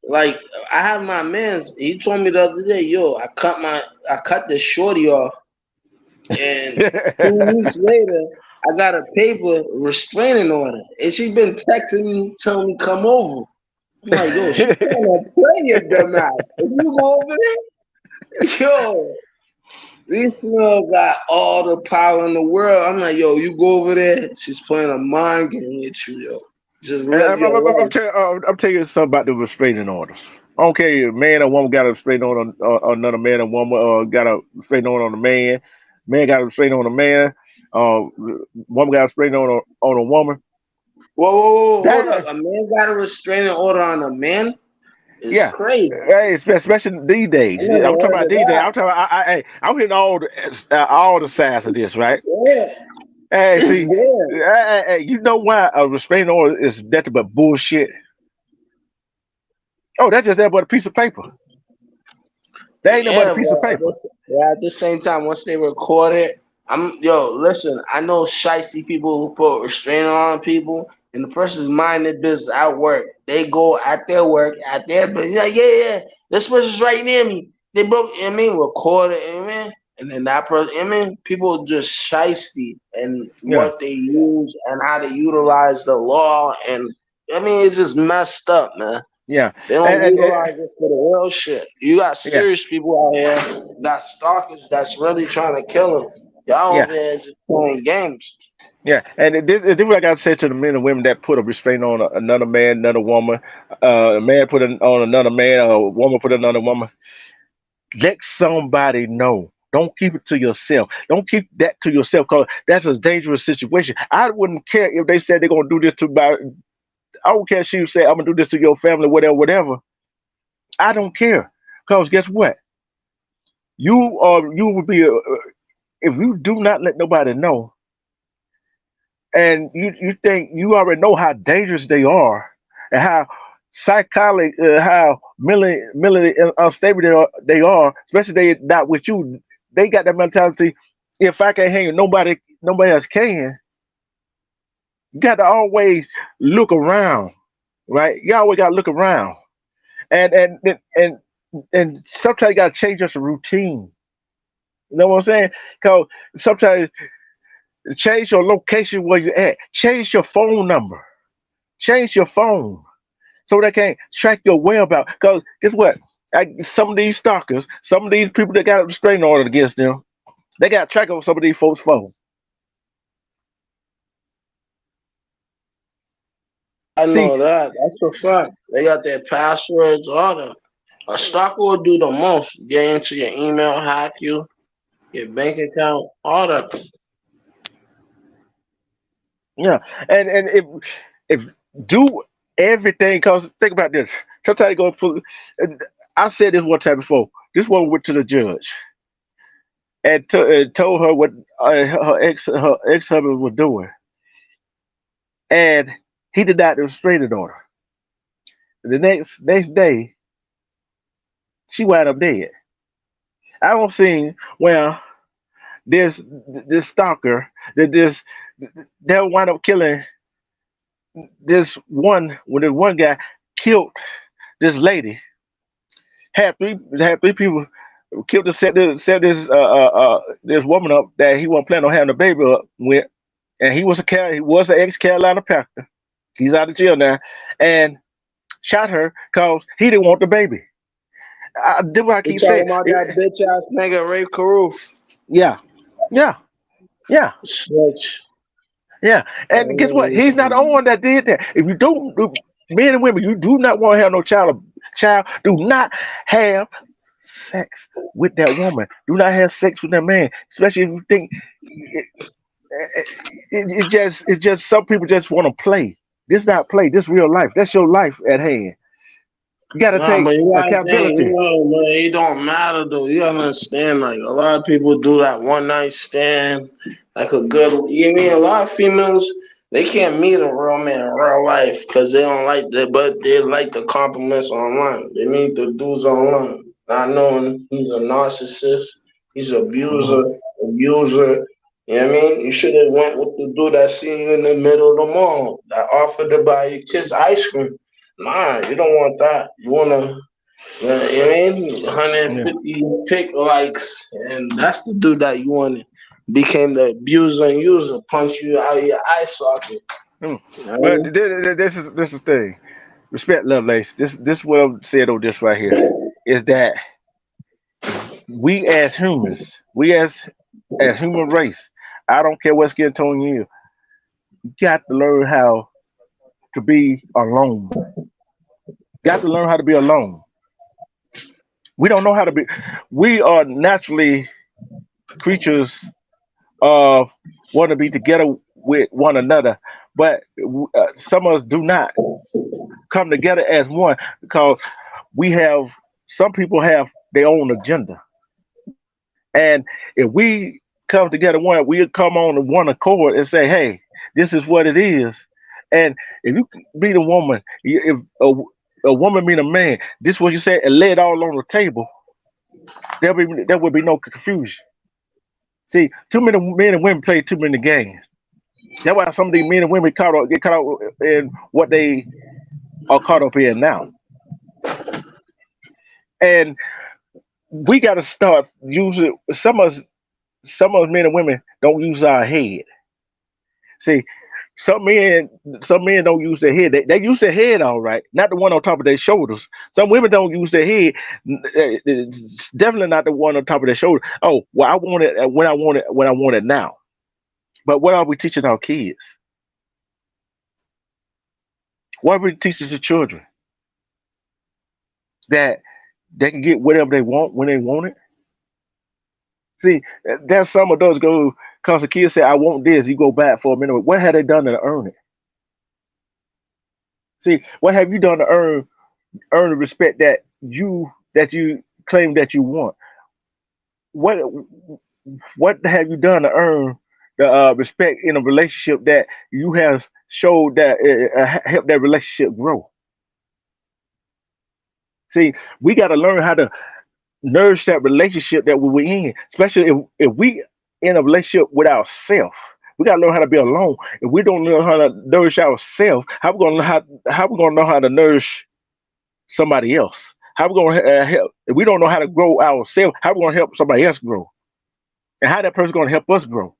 Like I have my man's. He told me the other day, yo, I cut the shorty off, and 2 weeks later, I got a paper restraining order, and she been texting me, telling me come over. I'm like, yo, she trying to play your dumb ass. If you go over there, yo, this girl got all the power in the world. I'm like, yo, you go over there, she's playing a mind game with you, yo. Just And live your life. I'm telling you something about the restraining orders. I don't care if man or woman got a restraining order on another man or woman, or got a restraining order on a man. Man got a restraining on a man. Woman got a restraining on a woman. Whoa, hold up. That A man got a restraining order on a man? It's yeah. crazy. Hey, especially these I days. never I'm talking heard about of these days. that. I'm talking about. Hey, I'm hitting all the sides of this, right? Yeah. Hey, see, Yeah. you know why a restraining order is nothing but bullshit? Oh, that's just that but a piece of paper. That ain't no but a Yeah, piece of but paper. at the same time, once they record it, listen, I know shiesty people who put restraining on people, and the person's mind their business at work. They go at their work, at their business, like, yeah, this person's right near me. They broke, I mean, record it, I mean, and then that person, I mean, people just shiesty and Yeah, what they use and how to utilize the law, and I mean, it's just messed up, man. yeah, They don't and utilize it for the real shit. You got yeah, serious people out here, got stalkers that's really trying to kill them. Y'all yeah, over here just playing games. yeah. And this what I got to say to the men and women that put a restraint on another man, another woman. A man put it on another man, a woman put it on another woman. Let somebody know. Don't keep it to yourself. Don't keep that to yourself because that's a dangerous situation. I wouldn't care if they said they're gonna do this to my. I don't care if she said I'm gonna do this to your family, whatever, whatever. I don't care because guess what? You would be if you do not let nobody know, and you think you already know how dangerous they are and how psychotic, how mentally unstable they are, especially they not with you. They got that mentality. If I can't hang with nobody else can. You got to always look around, right? You always got to look around, and and sometimes you got to change just a routine. You know what I'm saying? Because sometimes change your location where you at. Change your phone number. Change your phone so they can track your whereabouts. Because guess what? Some of these stalkers, some of these people that got a restraining order against them, they got track of some of these folks' phone. I See, know that. That's a fact. They got their passwords, all that. A stalker will do the most. Get into your email, hack you, your bank account, all that. yeah, and if do everything, because think about this. Sometimes you go pull. I said this one time before. This one went to the judge and told her what her ex husband was doing, and he did not restraining order. The next day, she wound up dead. I don't see well this stalker that they'll wind up killing this one when this one guy killed this lady had three people killed to set this woman up that he wasn't planning on having a baby up with, and he was an ex Carolina Panther. He's out of jail now, and shot her because he didn't want the baby. Do what I You keep saying. talking about that bitch ass nigga Ray Karoof? Yeah, yeah, yeah, Snitch. yeah. And guess what? He's not the only one that did that. If you don't, men and women, you do not want to have no child. Child, do not have sex with that woman. Do not have sex with that man, especially if you think it's just some people just want to play. This not play. This real life. That's your life at hand. You got to Nah, take but you gotta think, accountability. man, it don't matter though. You gotta understand, like a lot of people do that one night stand, like a good. You mean a lot of females they can't meet a real man in real life because they don't like that, but they like the compliments online. They meet the dudes online, not knowing he's a narcissist, he's an Hmm. abuser. You know what I mean? You should have went with the dude that seen you in the middle of the mall that offered to buy your kids ice cream. Nah, you don't want that. You wanna, you know what I mean? Yeah. 150 pick likes, and that's the dude that you wanted. Became the abuser and user, punch you out of your eye socket. Mm. You know what I But mean? this is the thing. Respect, love, lace. This what I'm saying on this right here is that we as humans, we as human race, I don't care what skin tone you got to learn how to be alone. Got to learn how to be alone. We don't know how to be. We are naturally creatures. of want to be together with one another, but some of us do not come together as one because we have some people have their own agenda, and if we come together one, we come on one accord and say, "Hey, this is what it is." And if you meet a woman, if a woman meet a man, this is what you say, and lay it all on the table, there will be no confusion. See, too many men and women play too many games. That's why some of these men and women get caught up in what they are caught up in now. And we got to start using some of us men and women don't use our head. See, some men some men don't use their head. They use their head all right, not the one on top of their shoulders. Some women don't use their head. It's definitely not the one on top of their shoulder. Oh, well, I want it when I want it when I want it now. But what are we teaching our kids? What are we teaching the children? That they can get whatever they want when they want it. See, there's some of those go because the kids say, "I want this." You go back for a minute. What have they done to earn it? See, what have you done to earn the respect that you claim that you want? What what have you done to earn the respect in a relationship that you have showed that help that relationship grow? See, we got to learn how to nourish that relationship that we were in, especially if we in a relationship with ourselves. We gotta learn how to be alone. If we don't know how to nourish ourselves, how we gonna know how to nourish somebody else? How we gonna help? If we don't know how to grow ourselves, how we gonna help somebody else grow? And how that person gonna help us grow?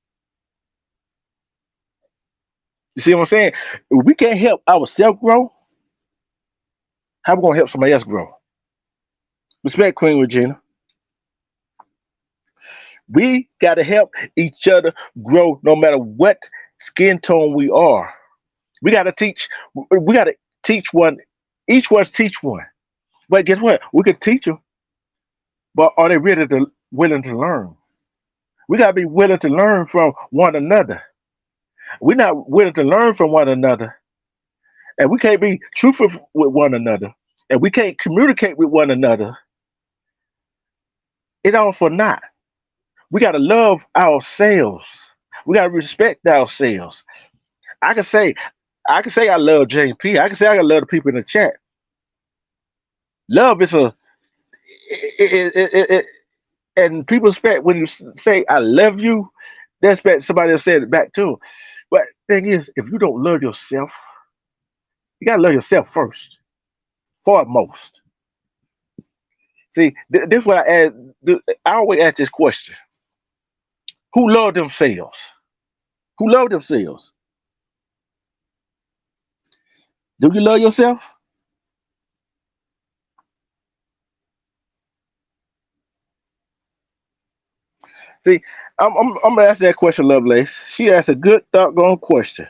You see what I'm saying? If we can't help ourselves grow, how we gonna help somebody else grow? Respect, Queen Regina. We gotta help each other grow, no matter what skin tone we are. We gotta teach. We gotta teach one. Each one's teach one. But guess what? We could teach them, but are they really willing to learn? We gotta be willing to learn from one another. We're not willing to learn from one another, and we can't be truthful with one another, and we can't communicate with one another. It all for naught. We gotta love ourselves. We gotta respect ourselves. I can say, I can say I love JP. I can say I love the people in the chat. Love is it, and people expect when you say I love you, they expect somebody to say it back to 'em. But thing is, if you don't love yourself, you gotta love yourself first, foremost. See, this is what I ask. I always ask this question: Who love themselves? Who love themselves? Do you love yourself? See, I'm gonna ask that question, Lovelace. She asked a good doggone question.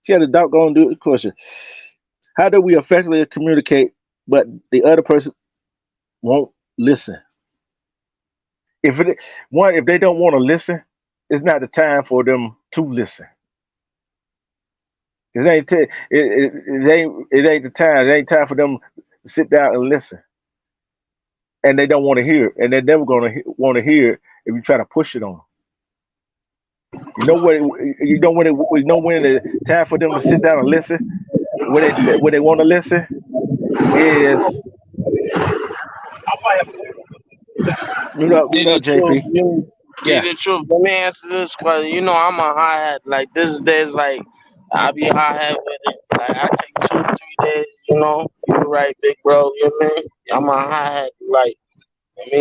She had a doggone good question. How do we effectively communicate, but the other person won't listen? If it one, if they don't want to listen, it's not the time for them to listen. It ain't the time. It ain't time for them to sit down and listen. And they don't want to hear it, and they're never gonna want to hear it if you try to push it on them. You know when it's time for them to sit down and listen. When they want to listen is mute See up, the truth. JP. See Yeah, the truth. Let me answer this question. You know I'm a high hat. Like this days, like I be high hat with it. Like I take 2, 3 days. You right, big bro. You know what I mean? I'm a high hat. Like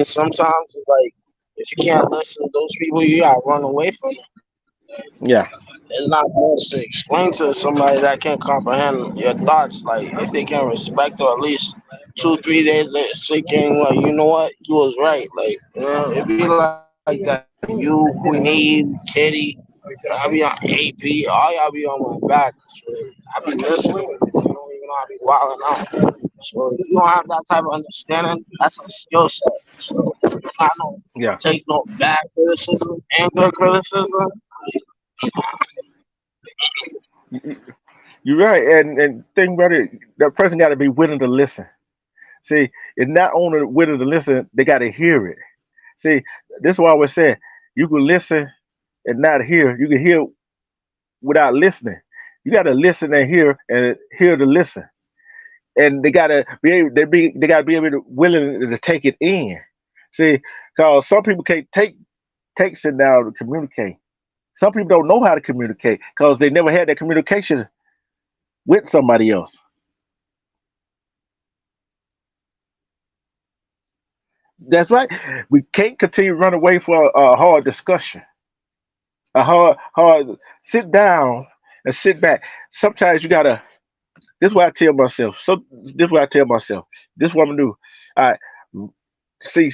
sometimes it's like if you can't listen to those people, you gotta run away from them. yeah. It's not much to explain to somebody that can't comprehend your thoughts. Like if they can respect or at least 2, 3 days later seeking, like you know what, you was right. Like it be like that. You, Queen Eve, Kitty, I be on AP, all y'all be on my back. So I be listening. Even though I be wilding out. So you don't have that type of understanding. That's a skill set. So I don't Yeah, take no bad criticism and good criticism. you- you're right. And think about it. That person got to be willing to listen. See, it's not only willing to listen; they got to hear it. See, this is why I always say you can listen and not hear. You can hear without listening. You got to listen and hear to listen. And they gotta be able they gotta be able to willing to take it in. See, because some people can't take sit down to communicate. Some people don't know how to communicate because they never had that communication with somebody else. That's right. We can't continue to run away for a hard discussion. A hard sit down and sit back. Sometimes you gotta. This is what I tell myself. This is what I tell myself. This is what I'm gonna do. I see.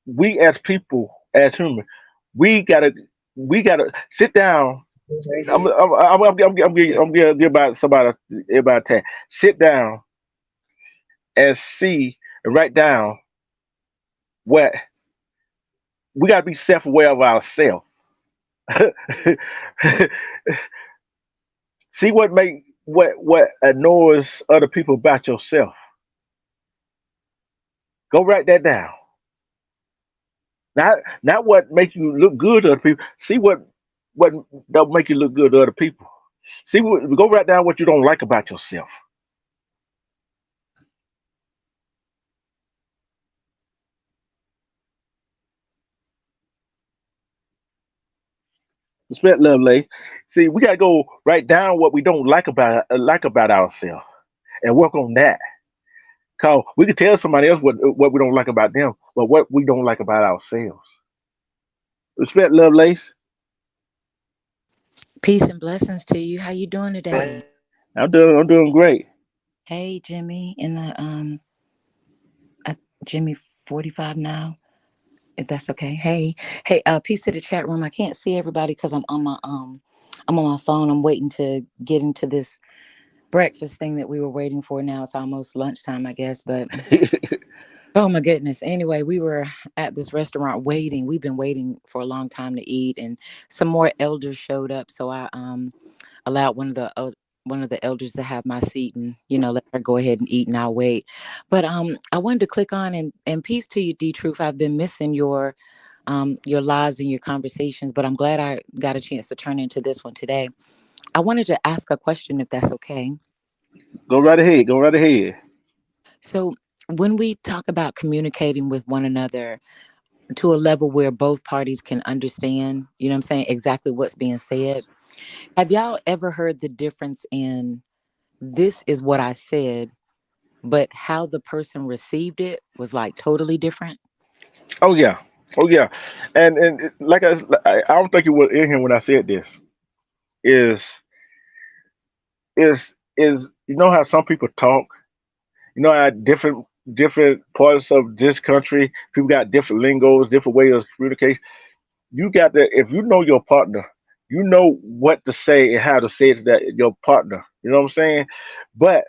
We as people, as humans, we gotta we gotta sit down. I'm gonna give about somebody about that. Sit down and see and write down what we gotta be self aware of ourselves. See what annoys other people about yourself. Go write that down. Not what makes you look good to other people. See what don't make you look good to other people. Go write down what you don't like about yourself. Respect, lovely. See, we gotta go write down what we don't like about ourselves and work on that. Cause we can tell somebody else what we don't like about them, but what we don't like about ourselves. Respect, Lovelace. Peace and blessings to you. How you doing today? I'm doing great. Hey, Jimmy, in the Jimmy 45 now, if that's okay. Hey, peace to the chat room. I can't see everybody because I'm on my phone. I'm waiting to get into this breakfast thing that we were waiting for. Now it's almost lunchtime, I guess, but oh my goodness. Anyway, we were at this restaurant waiting. We've been waiting for a long time to eat, and some more elders showed up. So I allowed one of the elders to have my seat, and let her go ahead and eat, and I'll wait. But I wanted to click on and peace to you, D Truth. I've been missing your lives and your conversations, but I'm glad I got a chance to turn into this one today. I wanted to ask a question, if that's okay. Go right ahead. Go right ahead. So when we talk about communicating with one another to a level where both parties can understand, what I'm saying, exactly what's being said. Have y'all ever heard the difference in this is what I said, but how the person received it was like totally different? Oh yeah. Oh yeah. Like I don't think you were in here when I said this. Is is you know how some people talk. You know how different parts of this country people got different lingos, different ways of communication. You got to if you know your partner, you know what to say and how to say it to that your partner. You know what I'm saying? But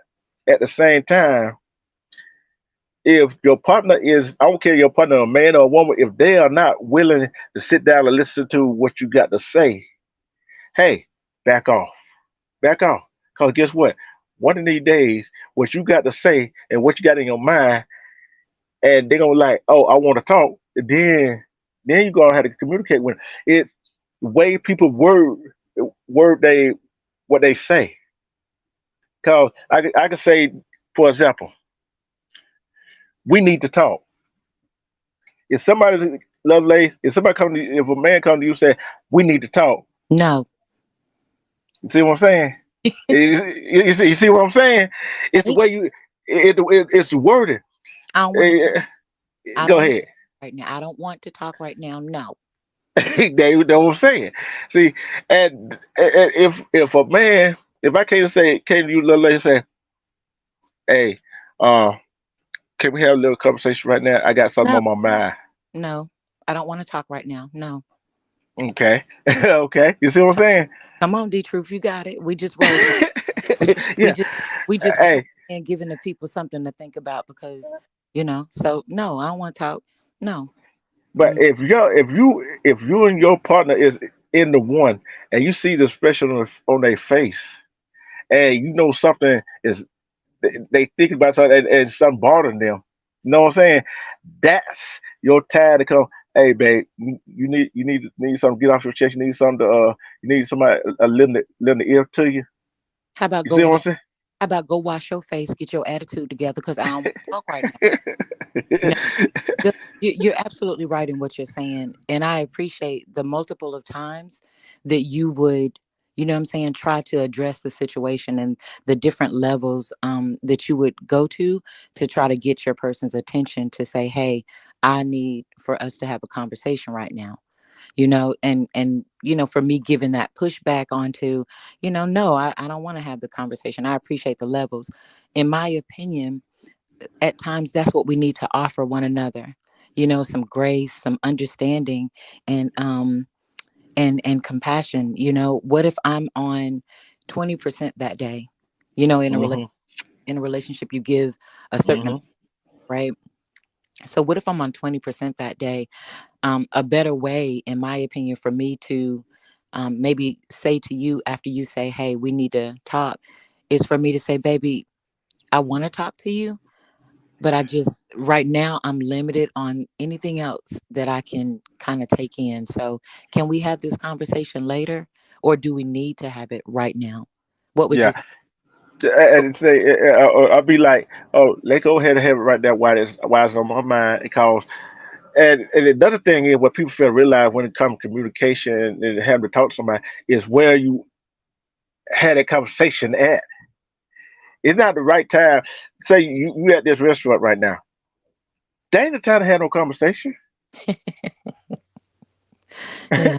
at the same time, if your partner is, I don't care your partner, a man or a woman, if they are not willing to sit down and listen to what you got to say, hey, back off, back off. Because guess what? One of these days, what you got to say and what you got in your mind, and they're gonna like, oh, I want to talk. Then you gonna have to communicate with them. It's the way people word they what they say. Cause I could say, for example, we need to talk. If somebody's Lovelace, if a man come to you and say, we need to talk, No. you see what I'm saying? You see what I'm saying? It's the Hey, way it's the wording. I don't want to. Eh, I Go don't want ahead. right now. I don't want to talk right now. No. They know what I'm saying. See, and if a man, if I came to you, Lovelace, and say, hey, uh, can we have a little conversation right now? I got something No. on my mind. No. I don't want to talk right now. No. Okay, okay. You see what I'm Come on, D Truth, you got it. We just rolling. We saying? just we Yeah. just we just rolling Hey, and giving the people something to think about because. So no, I don't want to talk. No. But if you and your partner is in the one, and you see the expression on their face, and you know something is they think about something, and something bothering them. You know what I'm saying? That's your time to come. Hey, babe, you need something to get off your chest. You need something to you need somebody lend the ear to you. How about You go see what wash? I'm How about go wash your face, get your attitude together, because I don't want to talk right now. You know, saying? you're absolutely right in what you're saying, and I appreciate the multiple of times that you would, you know, what I'm saying, try to address the situation and the different levels that you would go to try to get your person's attention to say, hey, I need for us to have a conversation right now. And for me giving that pushback onto, no, I don't want to have the conversation. I appreciate the levels. In my opinion, at times that's what we need to offer one another, some grace, some understanding, and compassion. What if I'm on 20% that day? In a Hmm. relationship, you give a certain amount, Hmm. right? So what if I'm on 20% that day? A better way, in my opinion, for me to maybe say to you after you say, hey, we need to talk, is for me to say, baby, I want to talk to you, but I just, right now, I'm limited on anything else that I can kind of take in. So can we have this conversation later, or do we need to have it right now? What would you Yeah. say? And say, I'll be like, oh, let's go ahead and have it right there while it's on my mind. Because and another thing is what people fail to realize when it comes to communication and having to talk to somebody is where you had that conversation at. It's not the right time. Say you at this restaurant right now. That ain't the time to have no conversation. Yeah.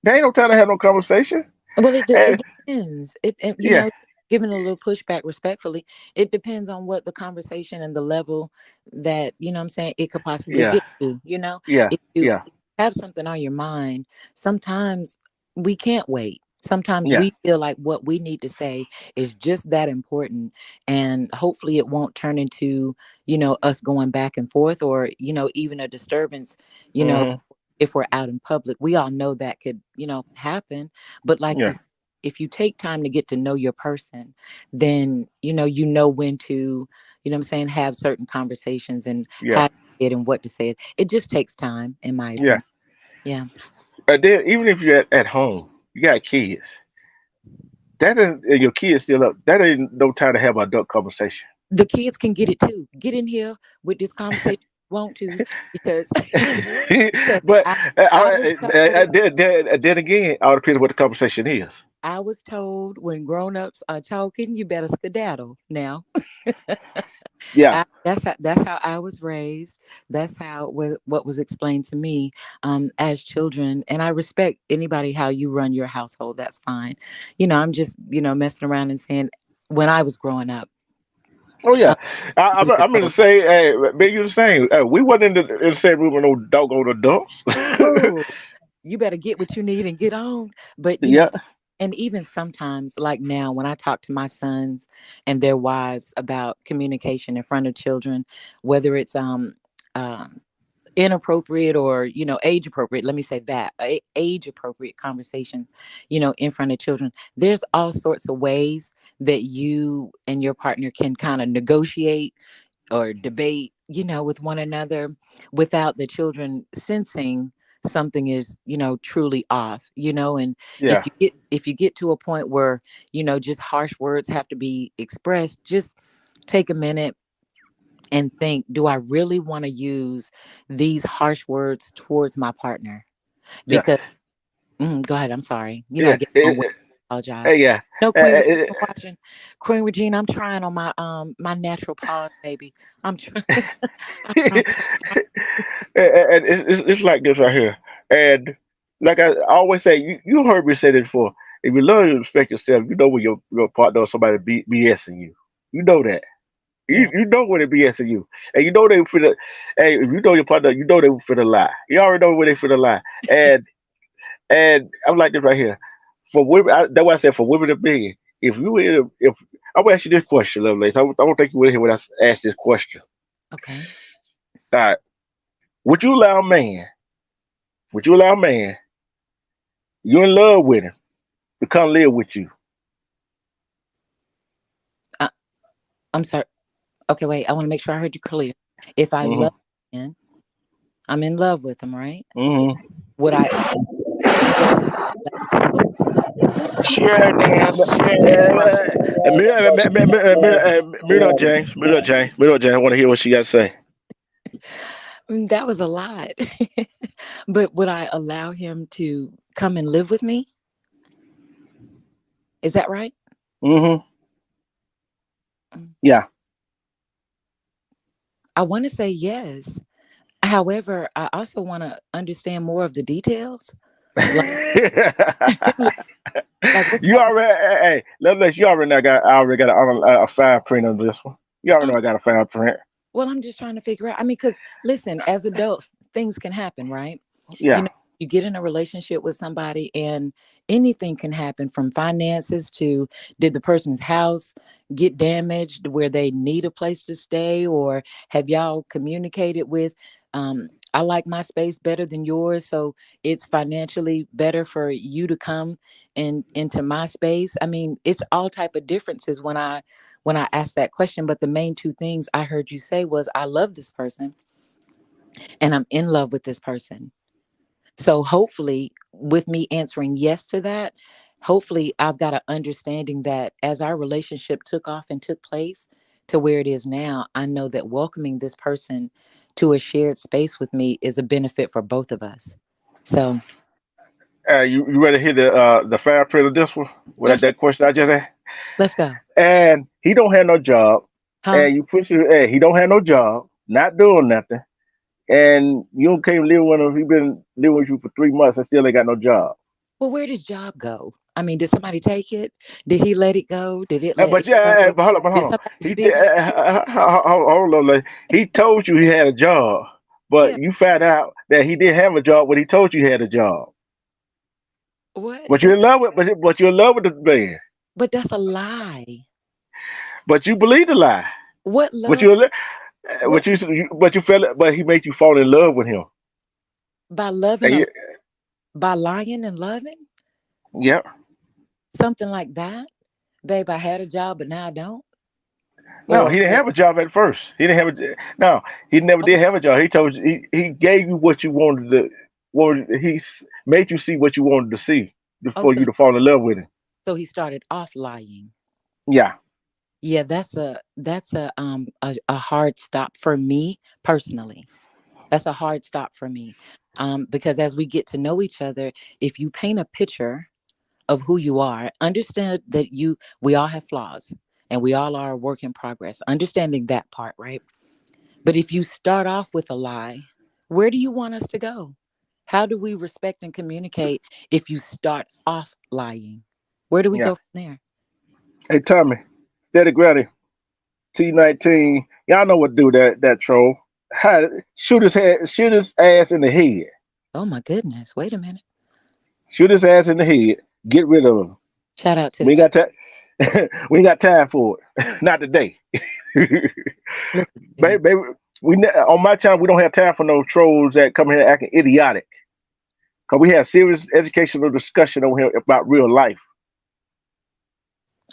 There ain't no time to have no conversation. Well, it And depends. yeah, Giving a little pushback respectfully, it depends on what the conversation and the level that, what I'm saying, it could possibly yeah, get to. yeah, If you yeah, have something on your mind, sometimes we can't wait. Sometimes yeah, we feel like what we need to say is just that important. And hopefully it won't turn into, us going back and forth, or, even a disturbance, you know, hmm, if we're out in public. We all know that could, happen. But like you yeah, said, if you take time to get to know your person, then when to, what I'm saying, have certain conversations and yeah, how to say it and what to say it. It just takes time, in my yeah. opinion. Yeah. And then even if you're at home, you got kids. That is, and your kids still up. That ain't no time to have an adult conversation. The kids can get it too. Get in here with this conversation if you want to, because because But I was told then again, all depends what the conversation is. when grown-ups are talking, you better skedaddle now. Yeah, That's how I was raised. That's how what was explained to me as children. And I respect anybody how you run your household. That's fine. I'm just messing around and saying, when I was growing up, oh uh, yeah, you I'm gonna know, say, hey, man, you the same. We wasn't in the same room with no doggone adults. oh, you better get what you need and get on. But Yeah, and even sometimes, like now, when I talk to my sons and their wives about communication in front of children, whether it's um inappropriate or age appropriate, let me say that, age appropriate conversation, in front of children, there's all sorts of ways that you and your partner can kind of negotiate or debate, with one another, without the children sensing something is, truly off, and yeah, if you get to a point where, just harsh words have to be expressed, just take a minute and think, do I really want to use these harsh words towards my partner? yeah, Because go ahead, I'm sorry, I yeah, get on way. Apologize. yeah. No, Uh, Queen uh, Regina, I'm watching. Queen Regina, I'm trying on my natural pause, baby. I'm trying. I and promise. it's like this right here. And like I always say, you heard me say this before. If you learn to respect yourself, you know when your partner or somebody BSing you. You know that. You Yeah. you know when they BSing you, and you know they finna. Hey, if you know your partner, you know they finna lie. You already know when they finna lie. And I'm like this right here. For women, that's why I said for women to men. If you in if I'm gonna ask you this question, Lovelace. I don't think you will hear when I ask this question. Okay. All right. Would you allow a man? Would you allow a man? You're in love with him to come live with you. I, I'm sorry. Okay, wait. I want to make sure I heard you clear. If I love Mm-hmm. him, I'm in love with him, right? Mm-hmm. Would I? Would I? Let him go with me? Share the answer. Share the question. Share the question. Mute up, James. Mute up, James. Mute up, James. I want to hear what she got to say. That was a lot. But would I allow him to come and live with me? Is that right? Mm-hmm. Mm. Yeah. I want to say yes. However, I also want to understand more of the details. Like, like what's You happening? already, hey, let's you already know I already got a fine print on this one. You already Oh, know I got a fine print. well, I'm just trying to figure out. I mean, because listen, as adults, things can happen, right? You Yeah. know, you get in a relationship with somebody and anything can happen from finances to did the person's house get damaged where they need a place to stay, or have y'all communicated with, I like my space better than yours, so it's financially better for you to come and into my space. I mean, it's all type of differences when I asked that question, but the main two things I heard you say was I love this person and I'm in love with this person. So hopefully, with me answering yes to that, hopefully I've got an understanding that as our relationship took off and took place to where it is now, I know that welcoming this person to a shared space with me is a benefit for both of us. So You ready to hear the fine print of this one? With let's that question I just had? let's go. And he don't have no job. Huh? And you push it, hey, he don't have no job, not doing nothing. And you can't live with him. He been living with you for 3 months and still ain't got no job. Well, where does job go? I mean, did somebody take it? Did he let it go? Did it let But it yeah, go? but Did hold on. somebody He steal it? hold on. Like, he told you he had a job, but Yeah. you found out that he didn't have a job when he told you he had a job. What? But you're in love with, but you're in love with the man. But that's a lie. But you believe the lie. What But love? you, What but you fell, but he made you fall in love with him. by loving And a you, by lying and loving? yeah. Something like that? Babe, I had a job, but now I don't. No, Or he didn't or have a job at first. He didn't have no. He never oh, did have a job. He told you he gave you what you wanted to. Made you see what you wanted to see oh, for you to fall in love with him. so he started off lying. Yeah. Yeah, that's a hard stop for me personally. That's a hard stop for me. Because as we get to know each other, if you paint a picture of who you are, understand that we all have flaws and we all are a work in progress. Understanding that part, right? But if you start off with a lie, where do you want us to go? How do we respect and communicate if you start off lying? Where do we Yeah. go from there? Hey Tommy, steady granny, T19. Y'all know what to do that troll. Shoot his ass in the head. Oh my goodness. Wait a minute. Shoot his ass in the head. Get rid of him. Shout out to We the ain't got time. We ain't got time for it. Not today. look at you. Baby, on my channel we don't have time for no trolls that come here acting idiotic. Cause we have serious educational discussion over here about real life.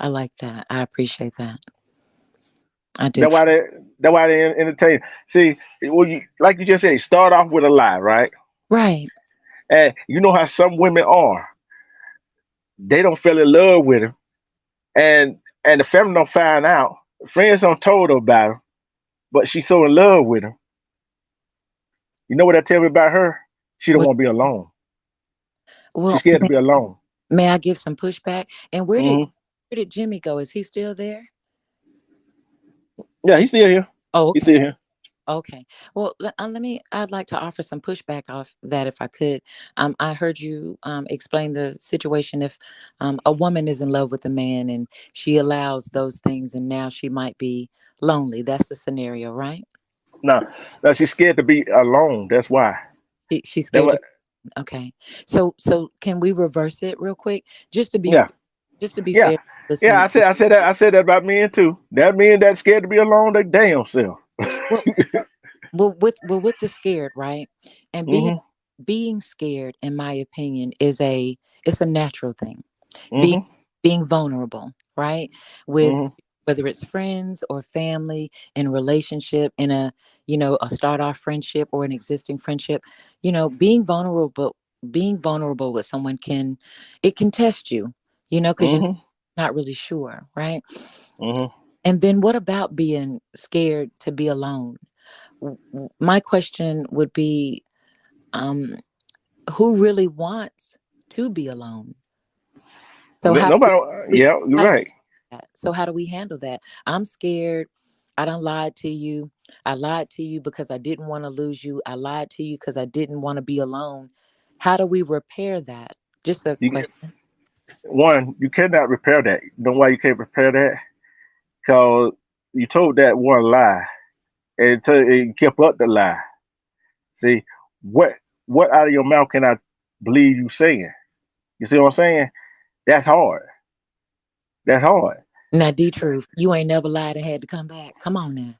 I like that. I appreciate that. I do. That's why they that's why they entertain. See, well, like you just said, start off with a lie, right? Right. And you know how some women are. They don't fell in love with him, and the family don't find out. Friends don't told her about him, but she's so in love with him. You know what that tell me about her? She don't What want to be alone. She's well, scared to be alone. may I give some pushback? And Hmm. where did Jimmy go? Is he still there? Yeah, he's still here. Oh, He's okay. still here. Okay. Well, I'd like to offer some pushback off that if I could. I heard you explain the situation if a woman is in love with a man and she allows those things and now she might be lonely. That's the scenario, right? No, no, she's scared to be alone. That's why. She's That scared what? to. Okay. So can we reverse it real quick? Just to be Yeah, just to be yeah, fair, yeah. listening. I said that about men too. That men that scared to be alone, they damn self. Well, with the scared, right? And Mm-hmm. being scared, in my opinion, it's a natural thing. Being Mm-hmm. being vulnerable, right? With Mm-hmm. whether it's friends or family, in relationship, in a a start off friendship or an existing friendship, being vulnerable with someone can test you, because you're Mm-hmm. not really sure, right? Mm-hmm. And then what about being scared to be alone? My question would be, um, who really wants to be alone? So Nobody. Yeah, you're how do right. that? So how do we handle that? I'm scared. I done lied to you. I lied to you because I didn't want to lose you. I lied to you because I didn't want to be alone. How do we repair that? Just a You question. one, you cannot repair that. You know why you can't repair that? Because you told that one lie, and it kept up the lie. See, what what out of your mouth can I believe you saying? You see what I'm saying? That's hard. That's hard. Now, D Truth, you ain't never lied and had to come back. Come on now.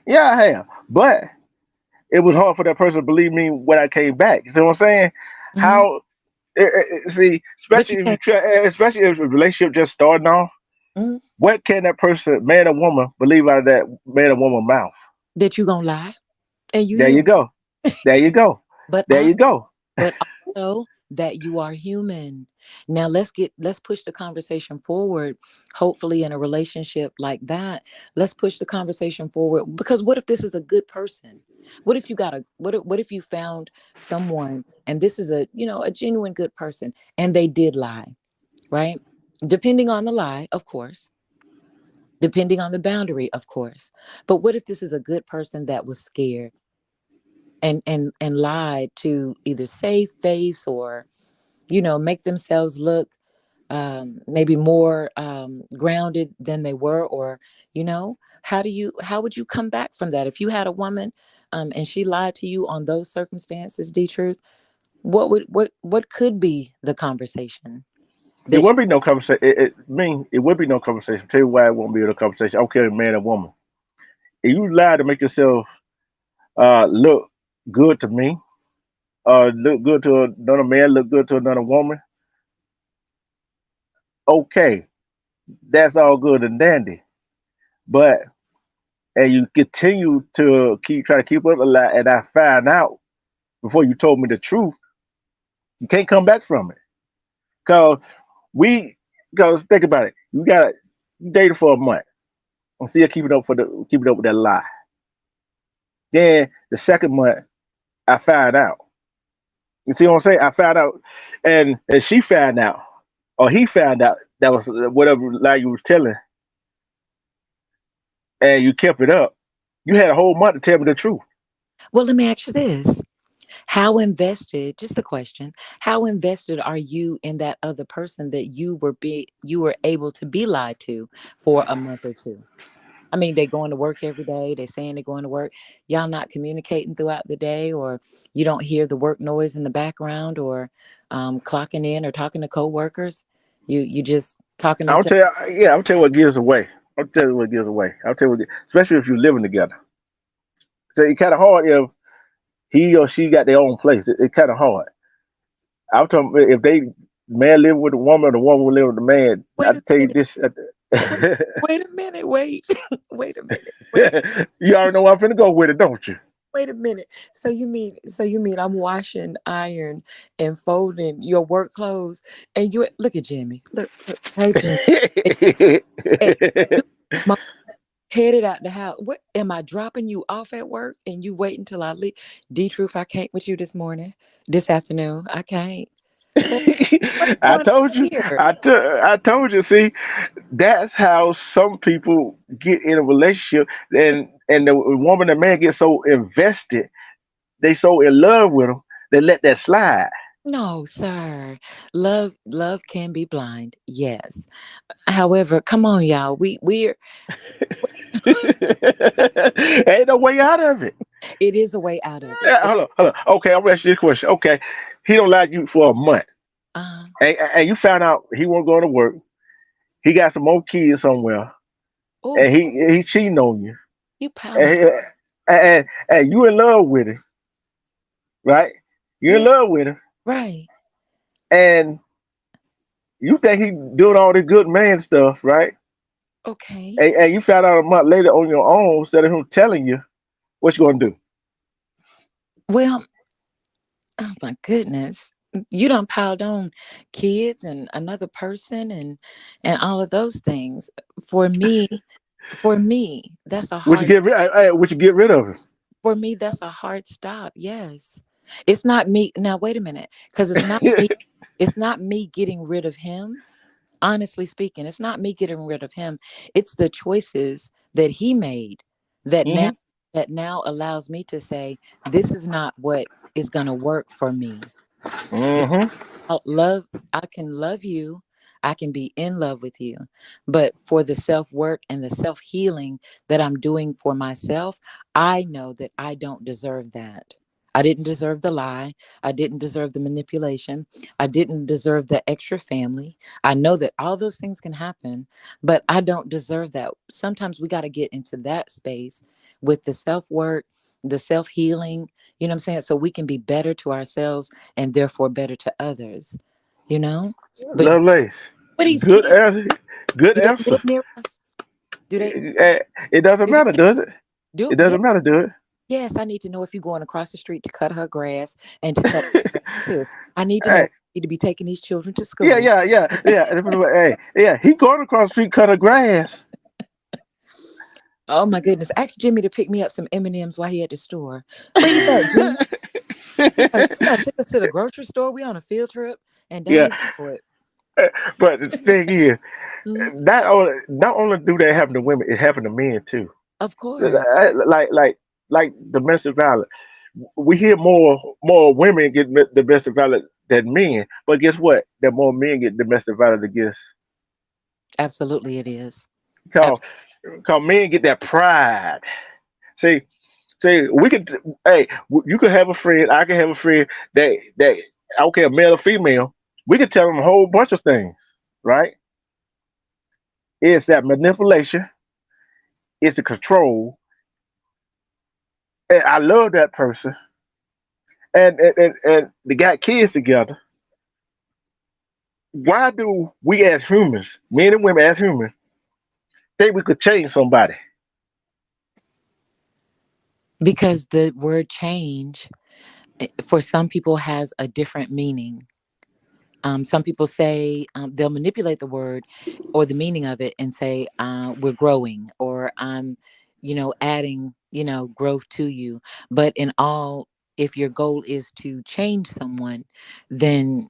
Yeah, I have. But it was hard for that person to believe me when I came back. You see what I'm saying? Hmm. How see, But you especially if can't. especially if the relationship just starting off, Mm, what can that person, man or woman, believe out of that man or woman mouth? that you gonna lie and you There you human. go. There you go. But There you go. but also that you are human. Now let's push the conversation forward. Hopefully in a relationship like that, let's push the conversation forward, because what if this is a good person? What if you got a what if you found someone and this is a genuine good person and they did lie, right? Depending on the lie, of course, depending on the boundary, of course. But what if this is a good person that was scared and lied to either save face or make themselves look maybe more grounded than they were, or how would you come back from that if you had a woman and she lied to you on those circumstances, D Truth? What could be the conversation It that won't be no conversation. It would be no conversation. Tell you why it won't be no conversation. I don't care if man or woman. If you lie to make yourself look good to me, look good to another man, look good to another woman, okay, that's all good and dandy. But and you continue to try to keep up a lie, and I find out before you told me the truth, you can't come back from it. Cause we, cause think about it, you dated for a month and still keeping up with that lie. Then the second month, I found out. You see what I'm saying? I found out, and she found out, or he found out that was whatever lie you was telling, and you kept it up. You had a whole month to tell me the truth. well, let me ask you this. How invested, just a question, how invested are you in that other person that you were able to be lied to for a month or two? I mean, they going to work every day. They saying they're going to work. Y'all not communicating throughout the day, or you don't hear the work noise in the background, or clocking in or talking to coworkers. You just talking to I'll each other. tell you, yeah, I'll tell you what gives away. I'll tell you what gives away. I'll tell you what, especially if you're living together. So it's kind of hard if he or she got their own place. It's kind of hard. I'm talking if they man live with a woman or the woman will live with the man. I Wait a tell you minute. this. Wait, wait a minute. Wait. Wait a minute. Wait. You already know where I'm finna go with it, don't you? Wait a minute. So you mean I'm washing, iron, and folding your work clothes, and you look at Jimmy. Look. Hey Jimmy. Hey, you headed out the house. What am I dropping you off at work and you wait until I leave? D Truth, I can't with you this morning, this afternoon. I can't. What's I going told on you. here? I told you. See, that's how some people get in a relationship, and the woman and man get so invested, they so in love with them, they let that slide. No, sir. Love can be blind. Yes. However, come on, y'all. We're Ain't no way out of it. it is a way out of it. Yeah, hold on. Okay, I'm gonna ask you a question. Okay, he don't like you for a month, Uh, and you found out he won't go to work. He got some more kids somewhere, oh, and he cheating on you. you piling And and you in love with him, right? You're in Yeah, love with him, right. and you think he doing all the good man stuff, right? Okay. And you found out a month later on your own instead of him telling you what you gonna do. Well, oh my goodness. You done piled on kids and another person and all of those things. For me, for me, that's a Would you hard get rid? Would you get rid of him? for me, that's a hard stop. Yes. It's not me. Now wait a minute, because it's not me getting rid of him. Honestly speaking, it's not me getting rid of him. It's the choices that he made that now Hmm. that now allows me to say this is not what is going to work for me. Hmm. Love, I can love you, I can be in love with you, but for the self work and the self healing that I'm doing for myself, I know that I don't deserve that. I didn't deserve the lie. I didn't deserve the manipulation. I didn't deserve the extra family. I know that all those things can happen, but I don't deserve that. Sometimes we got to get into that space with the self work, the self healing, you know what I'm saying? So we can be better to ourselves and therefore better to others, you know? But Lovelace. what these Good kids, answer. Good do they answer. live near us? Do they It doesn't do, matter, does it? do It yeah, doesn't matter, do yes, I need to know if you're going across the street to cut her grass and to cut it? her grass too. I need to know if Hey, you need to be taking these children to yeah, school. yeah, yeah, yeah. Hey, yeah, he going across the street cut her grass. Oh my goodness. Ask Jimmy to pick me up some M&Ms while he at the store. Where you at, Jimmy? You done took us to the grocery store. We on a field trip and don't Yeah, even know it. but the thing is, Mhm. not only do that happen to women, it happen to men too. Of course. Like domestic violence. We hear more women get domestic violence than men, but guess what? That more men get domestic violence against. Absolutely it is. Cause, Absolutely. cause men get that pride. See, see, we could. Hey, you could have a friend. I could have a friend that I don't care, male or female. We could tell them a whole bunch of things, right? It's that manipulation. It's the control. And I love that person, and they got kids together. Why do we as humans, men and women as humans, think we could change somebody? Because the word change for some people has a different meaning. Some people say they'll manipulate the word or the meaning of it and say we're growing or I'm, adding, growth to you. But in all, if your goal is to change someone, then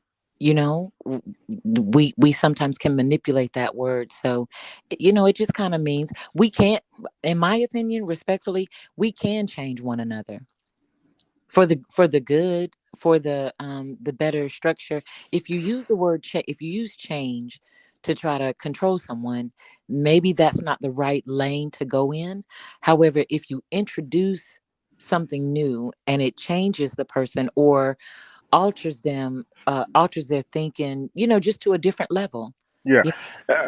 we sometimes can manipulate that word. So, it just kind of means we can't. In my opinion, respectfully, we can change one another for the good, for the better structure. If you use the word if you use change to try to control someone, maybe that's not the right lane to go in. However, if you introduce something new and it changes the person or alters their thinking, just to a different level. Yeah,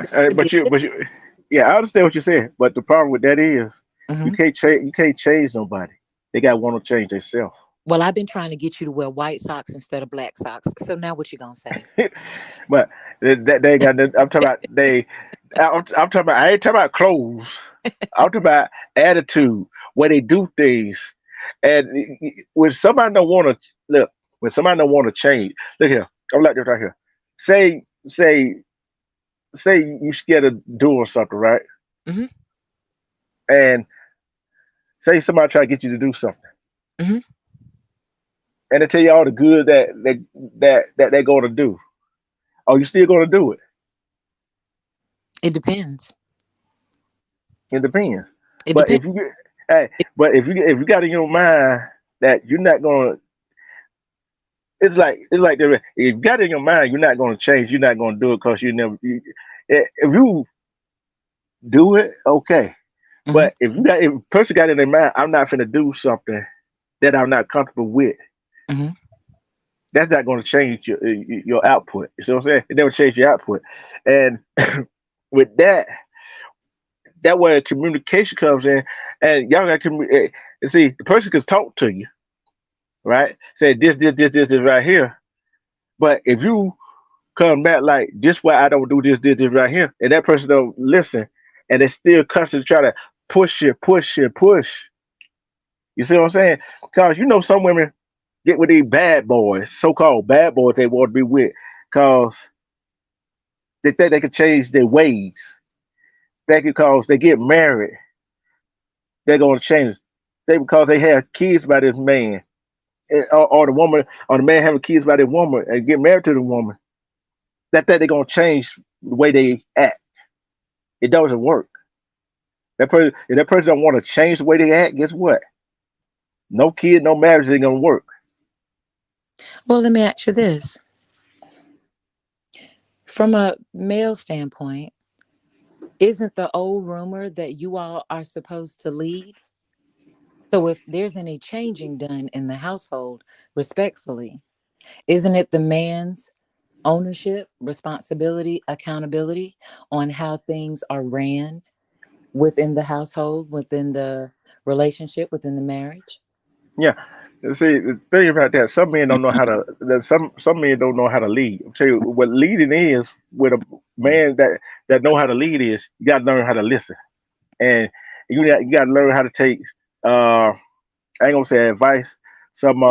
you uh, could be but a you, good but you, yeah, I understand what you're saying. But the problem with that is, you Mhm. can't change. You can't change nobody. They got to want to change themselves. Well, I've been trying to get you to wear white socks instead of black socks, so now what you gonna say? But that they got. I'm talking about they. I'm talking about. I ain't talking about clothes. I'm talking about attitude, where they do things, and when somebody don't want to look, when somebody don't want to change, look here. I'm like this right here. Say, say, say you scared of doing something, right? Hmm. And say somebody try to get you to do something, Hmm. and they tell you all the good that they're going to do. Are you still going to do it? It depends. It depends. It But depends. if you get, hey, but if you got in your mind that you're not going to, it's like if you got in your mind you're not going to change, you're not going to do it because you never. If you do it, okay. Hmm. But if a person got in their mind, I'm not finna do something that I'm not comfortable with. Hmm. That's not going to change your output. You see what I'm saying? It never change your output. And with that, that way communication comes in, and y'all got You see, the person can talk to you, right? Say this right here. But if you come back like this, why I don't do this right here, and that person don't listen, and they still constantly try to push. You see what I'm saying? Because you know some women get with these bad boys, so-called bad boys they want to be with, because they think they can change their ways. Because they get married, they're gonna change. They because they have kids by this man, or the woman, or the man having kids by the woman and get married to the woman. That they're gonna change the way they act. It doesn't work. That person, if that person don't want to change the way they act, guess what? No kid, no marriage ain't gonna work. Well, let me ask you this. From a male standpoint, isn't the old rumor that you all are supposed to lead? So if there's any changing done in the household, respectfully, isn't it the man's ownership, responsibility, accountability on how things are ran within the household, within the relationship, within the marriage? Yeah. See, the thing about that, some men don't know how to. Some men don't know how to lead. I'll tell you what leading is with a man that know how to lead is. You got to learn how to listen, and you got to learn how to take. I ain't gonna say advice, some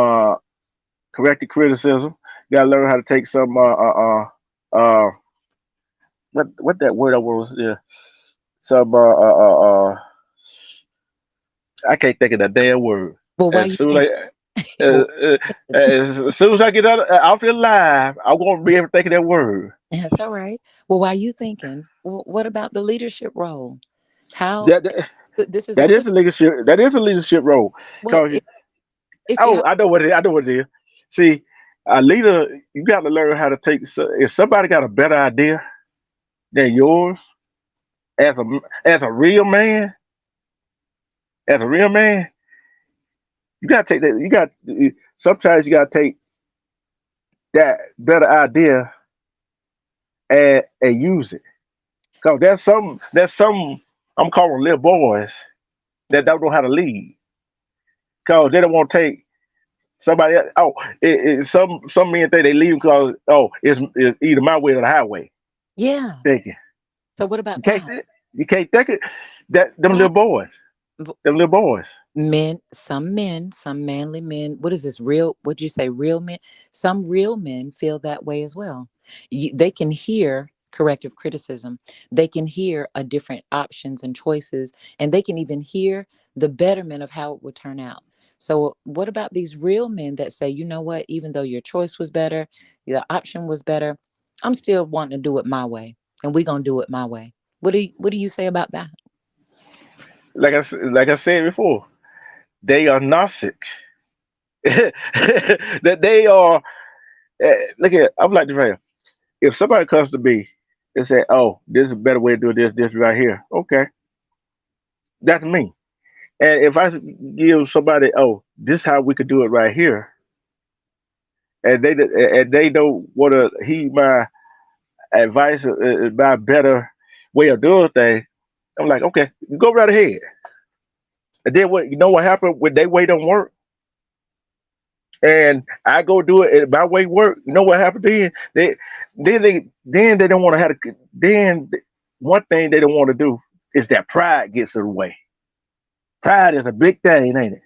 corrective criticism. You got to learn how to take some what that word I was some I can't think of that damn word. Well, why As you soon think? as as soon as I get out off the live, I won't be able to think of that word. That's all right. Well, why you thinking? Well, what about the leadership role? How That this is a that is put a leadership. That is a leadership role. well Cause if you oh, I know what it is. I know what it is. See, a leader, you got to learn how to take. If somebody got a better idea than yours, as a as a real man, as a real man, you got to take that. You got sometimes you got to take that better idea and use it. Cause there's some I'm calling little boys that don't know how to lead. Cause they don't want to take somebody else. Oh, some men think they leave because it's either my way or the highway. yeah. Thinking So what you about can't that? thi- you can't think it. That them Why little boys, them little boys. men, some manly men, what is this real, what'd you say, real men? Some real men feel that way as well. They can hear corrective criticism, they can hear a different options and choices, and they can even hear the betterment of how it would turn out. So what about these real men that say, you know what, even though your choice was better, the option was better, I'm still wanting to do it my way, and we're gonna do it my way. What do you say about that? Like I said before, they are narcissic. That they are. Look at. I'm like this right here. If somebody comes to me and say, "Oh, this is a better way to do this right here," okay, that's me. And if I give somebody, "Oh, this how we could do it right here," and they don't want to heed my advice, my better way of doing things, I'm like, okay, go right ahead. And then what? You know what happened when they way don't work, and I go do it and my way work. You know what happened then? Then they don't want to have to. One thing they don't want to do is that pride gets in the way. Pride is a big thing, ain't it?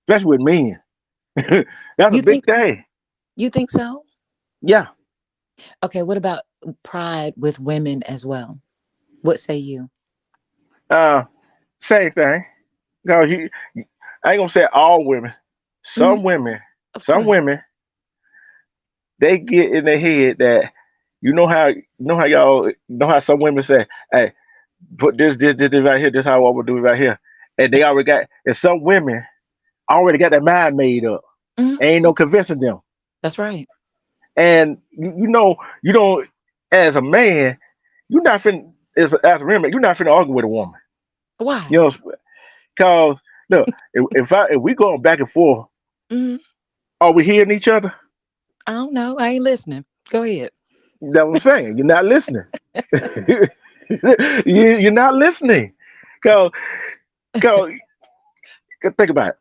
Especially with men. That's a You big think thing. you think so? Yeah. Okay, what about pride with women as well? What say you? Uh, Same thing. No, I ain't gonna say all women. Mhm, Some women, of some course. women, they get in their head that y'all know how some women say, "Hey, put this right here. This how I would do it right here," and they already got. And some women already got their mind made up. Mhm, Ain't no convincing them. that's right. And you don't. As a man, you're not finna. As a woman, you're not finna argue with a woman. Why? You know, because look, if we going back and forth, Mhm, are we hearing each other? I don't know. I ain't listening. Go ahead. That's what I'm saying. You're not listening. You're not listening. Cause, cause Think about it.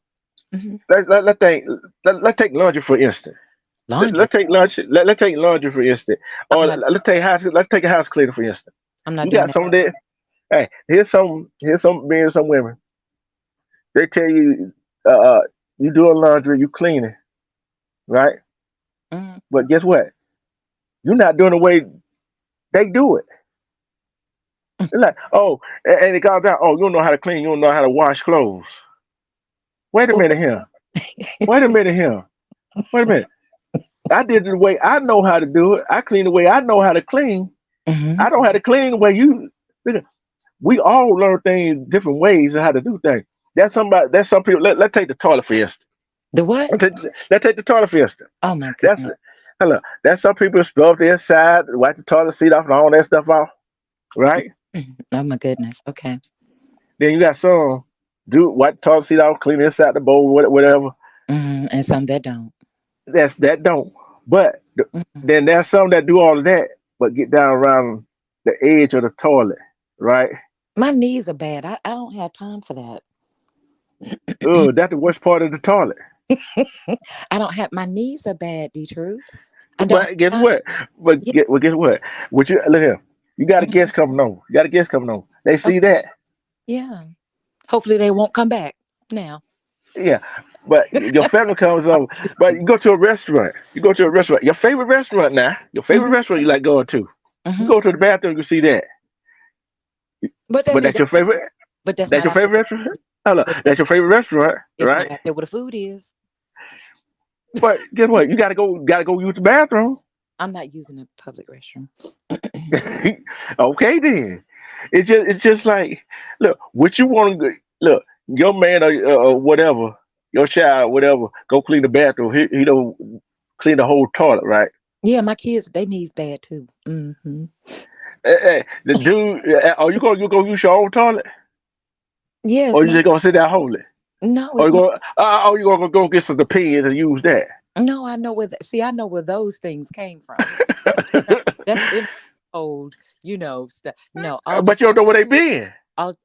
Hmm. Let's take laundry for instance. Laundry. Let's take laundry for instance, I'm or not. let's take a house cleaner for instance. I'm not You doing got that. some there. Hey, here's some men, some women. They tell you, you doing laundry, you cleaning, right? Hmm. But guess what? You're not doing the way they do it. They're like, oh, and it comes down. Oh, you don't know how to clean. You don't know how to wash clothes. Wait a Well, minute here. Wait a minute here. Wait a minute. I did it the way I know how to do it. I clean the way I know how to clean. hmm I don't have to clean the way you. We all learn things different ways of how to do things. That's somebody. That's some people. Let's take the toilet for instance. The what? Let's take the toilet for instance. Oh my That's goodness. hello. That's some people scrub their side, wipe the toilet seat off, and all that stuff off. Right. Oh my goodness. Okay. Then you got some do wipe the toilet seat off, clean inside the bowl, whatever. And some that don't. That don't. But Hmm. then there's some that do all of that, but get down around the edge of the toilet, right? My knees are bad. I don't have time for that. Oh, that's the worst part of the toilet. I don't have my knees are bad, D Truth. I don't have But guess time. what? Yeah. Guess what? What you look here? You got a Mhm. guest coming on. You got a guest coming on. They Okay. see that, Yeah. Hopefully they won't come back now. yeah. But your family comes over. But you go to a restaurant. You go to a restaurant. Your favorite restaurant now. Your favorite Hmm. restaurant you like going to. You Hmm. go to the bathroom. You see that. But that But means that's your favorite. that's That's not your out there. favorite restaurant. Hello, But that's your favorite restaurant, it's not right? out there where the food is. But guess what? You gotta go use the bathroom. I'm not using a public restroom. Okay, then. It's just like, look, what you want to look, your man or whatever, your child, whatever, go clean the bathroom. He don't clean the whole toilet, right? Yeah, my kids, they knees bad too. Hmm. The dude, you gonna use your own toilet, Yes, or you my just gonna sit there and hold it, no, or it's my you gonna go get some opinions and use that? no. I know where. See, I know where those things came from. That's inner. That's in old. Stuff. No, But you don't know where they been.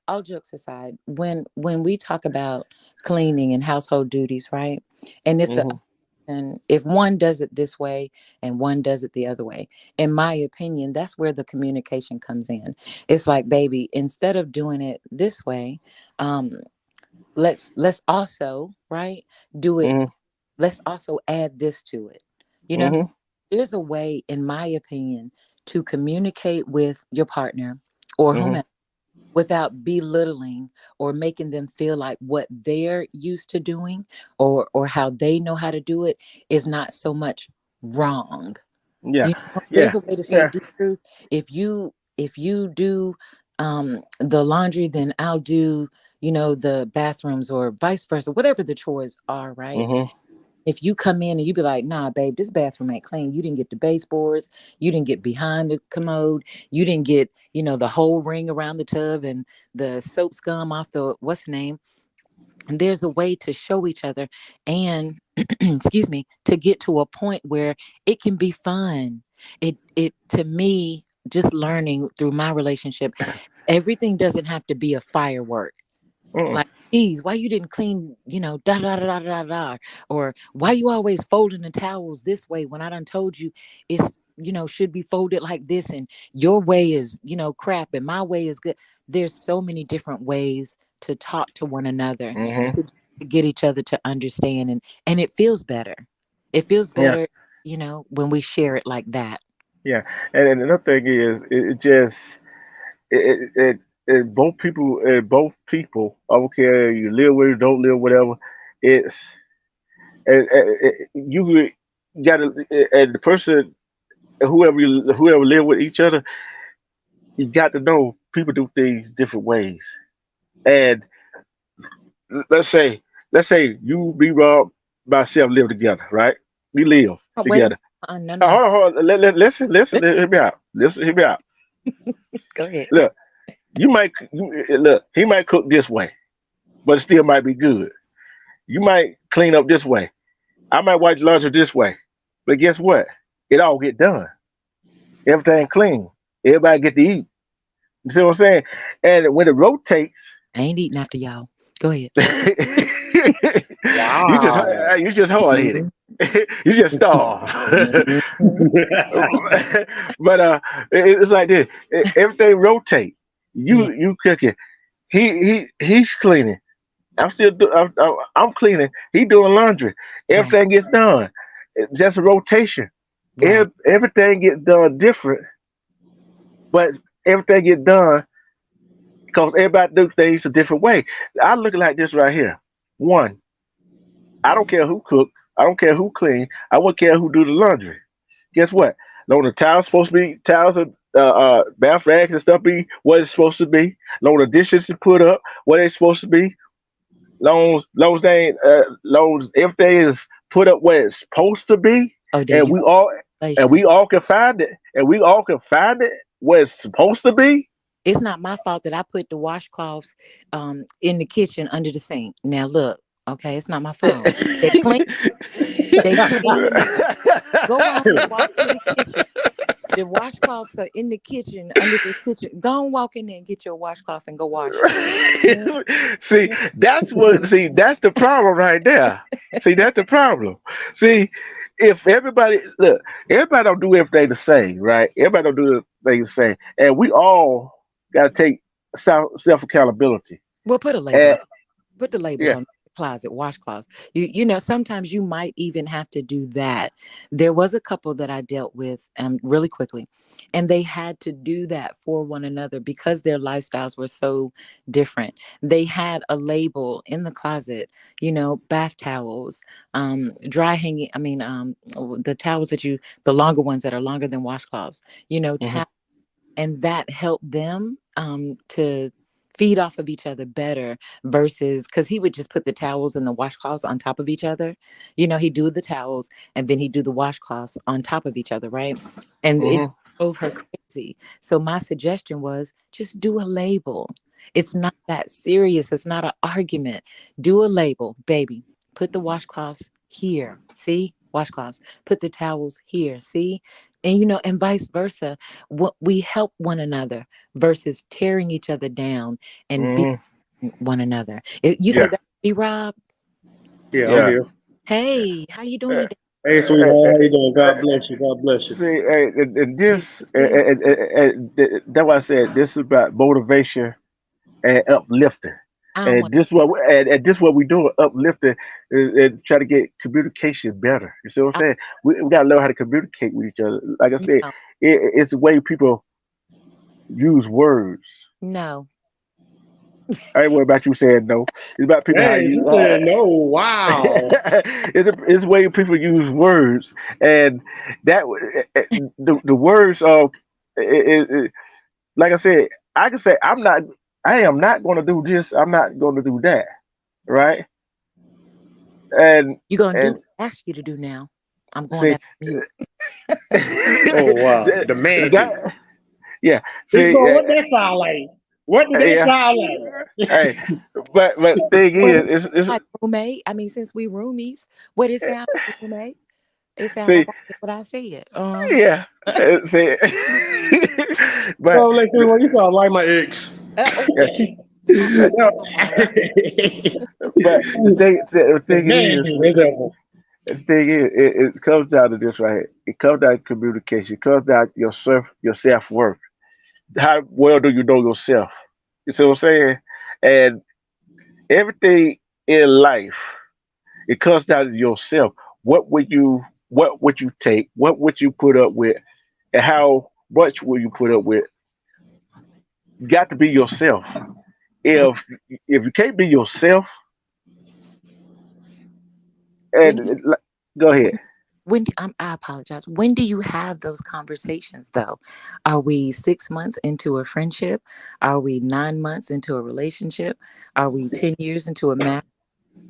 all jokes aside, when we talk about cleaning and household duties, right? And Hmm. if one does it this way and one does it the other way, in my opinion, that's where the communication comes in. It's like, baby, instead of doing it this way, um, let's also, right, do it. Hmm. Let's also add this to it. You know what I'm saying? Hmm. There's a way, in my opinion, to communicate with your partner or Hmm. whomever without belittling or making them feel like what they're used to doing or how they know how to do it is not so much wrong. Yeah, There's yeah, a way to say, yeah. "Dear Truth, if you do the laundry, then I'll do, the bathrooms or vice versa, whatever the chores are, right? Hmm. If you come in and you be like, nah, babe, this bathroom ain't clean. You didn't get the baseboards. You didn't get behind the commode. You didn't get, the whole ring around the tub and the soap scum off the, what's the name? And there's a way to show each other and, excuse me, to get to a point where it can be fun. To me, just learning through my relationship, everything doesn't have to be a firework. Mm-mm. Like, geez, why you didn't clean, da da da da da da, or why you always folding the towels this way when I done told you it's should be folded like this, and your way is crap and my way is good. There's so many different ways to talk to one another Hmm. to, to get each other to understand, and it feels better. It feels Yeah, better, when we share it like that. yeah. And another thing is, it just both people, I don't care you live with it, don't live, whatever. It's you got to, and the person, whoever live with each other, you got to know people do things different ways. And let's say, you, be Rob, myself live together, right? We live Oh, wait a minute. together. No, no. Hold on. Listen. Hear me out. Listen, hear me out. Go ahead. Look, look. He might cook this way, but it still might be good. You might clean up this way. I might wash laundry this way. But guess what? It all get done. Everything clean. Everybody get to eat. You see what I'm saying? And when it rotates, I ain't eating after y'all. Go ahead. Wow. You just hard headed. You just starve. But it's like this. Everything rotate. Yeah, You cooking. He's cleaning. I'm cleaning. He doing laundry. right, Everything gets done. It's just a rotation. right, Everything gets done different, but everything get done because everybody do things a different way. I look like this right here. One, I don't care who cook. I don't care who clean. I won't care who do the laundry. Guess what? Long the towels supposed to be towels and bath rags and stuff be what it's supposed to be. Long the dishes is put up what it's supposed to be. Long as they ain't, long as everything is put up where it's supposed to be, oh, there and you we relation. all can find it, and we all can find it where it's supposed to be. It's not my fault that I put the washcloths in the kitchen under the sink. Now look, okay, it's not my fault. They clean, they clean in there. Go on and walk to the kitchen. The washcloths are in the kitchen, under the kitchen. Go and walk in there and get your washcloth and go wash it. Yeah. See, that's the problem right there. See, that's the problem. See, if everybody don't do everything the same, right? Everybody don't do everything the same, and we all gotta take self accountability. Well, put a label And on. Put the labels yeah, on the closet, washcloths. You know, sometimes you might even have to do that. There was a couple that I dealt with really quickly, and they had to do that for one another because their lifestyles were so different. They had a label in the closet, you know, bath towels, dry hanging, I mean, the towels the longer ones that are longer than washcloths, you know, hmm and that helped them to feed off of each other better versus because he would just put the towels and the washcloths on top of each other. You know, he'd do the towels and then he'd do the washcloths on top of each other, right? And it hmm drove her crazy. So my suggestion was just do a label. It's not that serious. It's not an argument. Do a label, baby. Put the washcloths here. See? Washcloths. Put the towels here. See? And you know, and vice versa. What we help one another versus tearing each other down and beating hmm one another. You yeah, said that, be Rob. Yeah, I'm yeah. here. Hey, how you doing Uh, today? Hey, uh, sweetheart, how you doing? uh, God bless you. God bless you. See, and You this, too. that's why I said this is about motivation and uplifting. I And want. this what we do, uplifting and try to get communication better. You see what I'm I, saying? We gotta learn how to communicate with each other. Like I said, no, it's the way people use words. no. I ain't worried about you saying no. It's about people how Hey, you. you said no. Wow. It's the way people use words, and that the words of like I said, I can say I am not going to do this. I'm not going to do that. Right? And You're gonna do and what I ask you to do now. I'm going see back to mute. Oh, wow. that Demanding. yeah. Big See bro, what that sound like? What did that yeah. sound like? Hey, but thing Well, is, it it's like roommate. I mean, since we roomies, what it sound like, roommate? It sound like see what I said. yeah. See, but Bro, like, sweetheart, you sound like my ex. yeah, Uh, No. uh, but the thing is, Demanding as ever. it comes down to this right here. It comes down to communication. It comes down to your self worth. How well do you know yourself? You see what I'm saying? And everything in life, it comes down to yourself. What would you take? What would you put up with? And how much will you put up with? You got to be yourself. when If you can't be yourself, when and do you, go ahead. when I apologize. When do you have those conversations though? Are we 6 months into a friendship? Are we 9 months into a relationship? Are we 10 years into a marriage?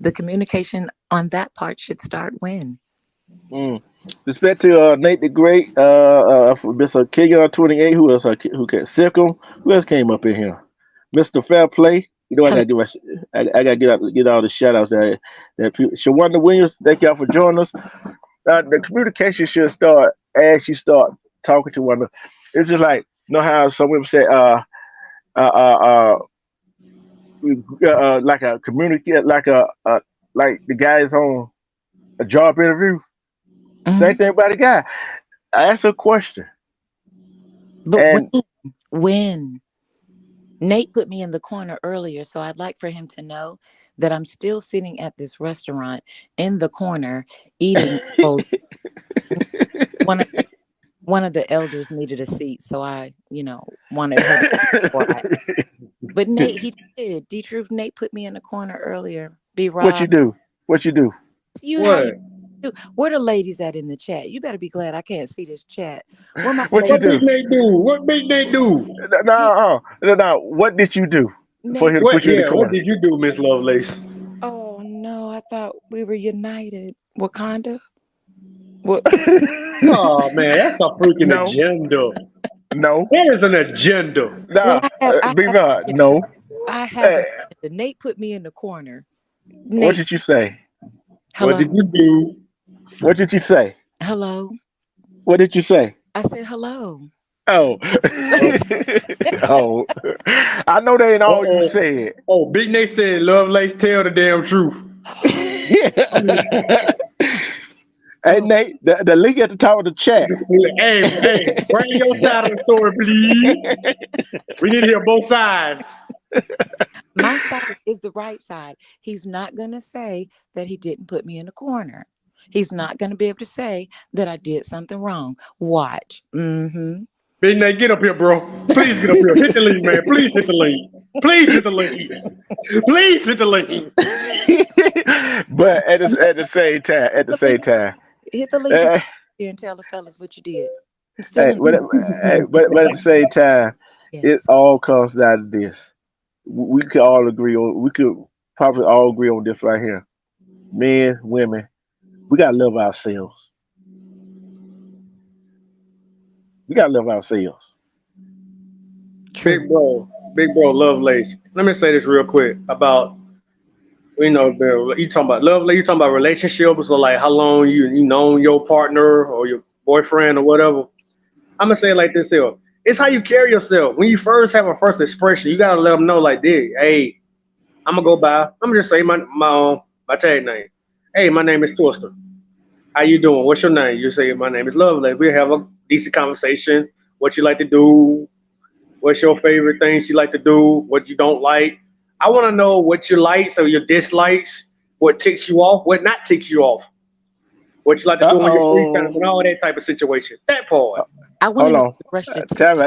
The communication on that part should start when? Mm. Respect to Nate the Great, Mr. King 28, who else? Who can Sickle? Who else came up in here? Mr. Fair Play. You know I Hello. gotta give I gotta get all the shout outs that people. Shawanda Williams, thank y'all for joining us. The communication should start as you start talking to one another. It's just like you know how some women say uh, uh, uh, like a communicate like a like the guys on a job interview. Same Mhm. thing about the guy. I asked a question, But and when Nate put me in the corner earlier, so I'd like for him to know that I'm still sitting at this restaurant in the corner eating. Oh, one of one of the elders needed a seat, so I, wanted her to. Before I, but Nate, he did. D Truth, Nate put me in the corner earlier. B what you Rob, do? What you do? you how What? you do? Where the ladies at in the chat? You better be glad I can't see this chat. Where my What you What ladies? do? big they do? What big they do? No. What did you do for Nate. him to What? put you in the Yeah. What corner? did you do, Miss Lovelace? Oh no, I thought we were united. Wakanda. What? Oh man, that's a freaking No, agenda. no, There is an agenda. Well, no. Be God, no. I have Hey, an agenda. Nate put me in the corner. what Nate, did you say? What hello, did you do? What did you say? hello. What did you say? I said hello. Oh, Uh oh. I know that ain't all you oh. said. Oh, Big Nate said Lovelace tell the damn truth. Hey Nate, the link at the top of the chat. Hey, bring your side of the story, please. We need to hear both sides. My side is the right side. He's not gonna say that he didn't put me in the corner. He's not gonna be able to say that I did something wrong. Watch. Mm-hmm. Big Nate, get up here, bro. Please get up here. Hit the link, man. Please hit the link. Please hit the link. Please hit the link. But at the same time, Hit the link and uh, here and tell the fellas what you did. I'm still hey, in. but at the same time, it Yes. all comes down to this. We could all agree on. We could probably all agree on this right here. Men, women, we gotta love ourselves. We gotta love ourselves. True. Big bro, Lovelace. Let me say this real quick about you talking about love, you talking about relationships or like how long you known your partner or your boyfriend or whatever. I'm gonna say it like this here. It's how you carry yourself. When you first have a first expression, you gotta let them know like this. Hey, I'm gonna go by. I'm gonna just say my tag name. Hey, my name is Twister. How you doing? What's your name? You say my name is Lovely. We have a decent conversation. What you like to do? What's your favorite things you like to do? What you don't like? I want to know what your likes or your dislikes. What ticks you off? What not ticks you off? What you like to Uh do on your free time oh. and all that type of situation. That part. I want to Hold know if on. you brushed your teeth. Tell me,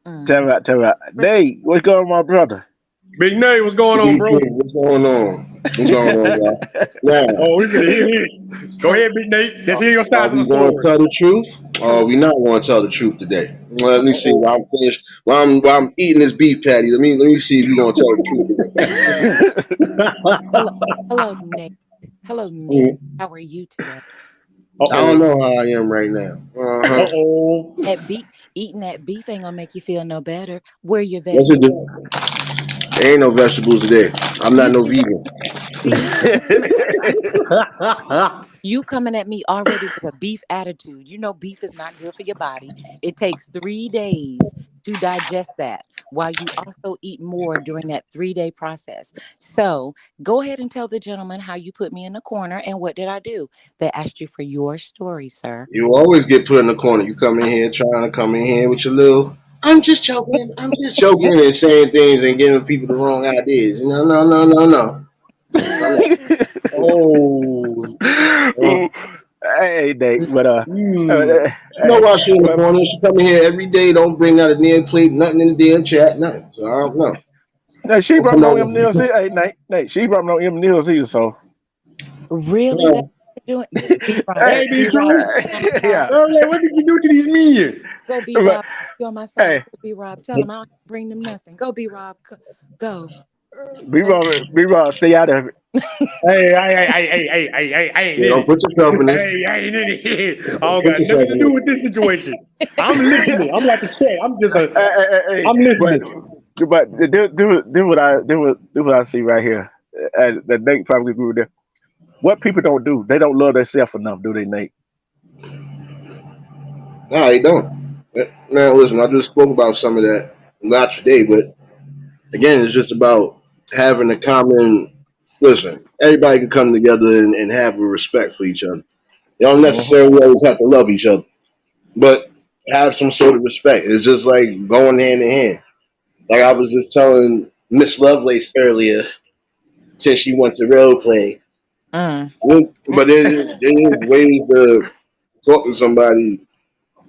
Mm-hmm. tell me. Nate, what's going on, my brother? Big Nate, what's going on, Me bro? too. What's going on? What's going on, y'all? Now, Oh, we can hear this. Go ahead, Big Nate. Let's hear your are side of the we going to story. tell the truth, or are Hello. we not going to tell the truth today? Well, let me see. Uh-oh. While I'm finished, while I'm eating this beef patty, let me see if we're going to tell the truth today. Hello. Hello, Nate. Hello, Nate. Mhm. How are you today? I don't Uh-oh. know how I am right now. Uh-oh. That beef, eating that beef ain't gonna make you feel no better. Where your Yes, it vegetables? do. There ain't no vegetables today. I'm not You no see that? vegan. You coming at me already with a beef attitude. You know beef is not good for your body. It takes 3 days to digest that, while you also eat more during that 3-day process. So go ahead and tell the gentleman how you put me in the corner and what did I do? They asked you for your story, sir. You always get put in the corner. You come in here trying to come in here with your little. I'm just joking. I'm just joking and saying things and giving people the wrong ideas. No. Oh. Ooh, hey, Nate, but Hmm. No hey, why she in the but corner. She come in here every day. Don't bring out a damn plate. Nothing in the damn chat. Nothing. So I don't know. no, she Don't brought come no over. M&Ms either. Hey, Nate, she brought no M&Ms either. So, Really? That No. you're doing? Be Rob. hey, Hey, D Be Rob. Truth. You on my side. yeah, Earlier, what did you do to these men? Go be but Rob. You on my side. hey, Go be Rob. Tell him I don't bring them nothing. Go be Rob. Go. Go. be wrong, stay out of it. Yeah, don't Hey. put yourself in there. I Don't don't put got yourself nothing to in do there. with this situation. I'm listening. I'm like a cat. Hey, I'm but listening. do what I see right here. That Nate probably agree with that. What people don't do, they don't love themselves enough, do they, Nate? No, you don't. Man, listen, I just spoke about some of that not today, but again, it's just about having a common listen, everybody can come together and have a respect for each other. You don't Mhm. necessarily always have to love each other, but have some sort of respect. It's just like going hand in hand. Like I was just telling Miss Lovelace earlier, since she went to role play. Mm. But there is ways to talk to somebody,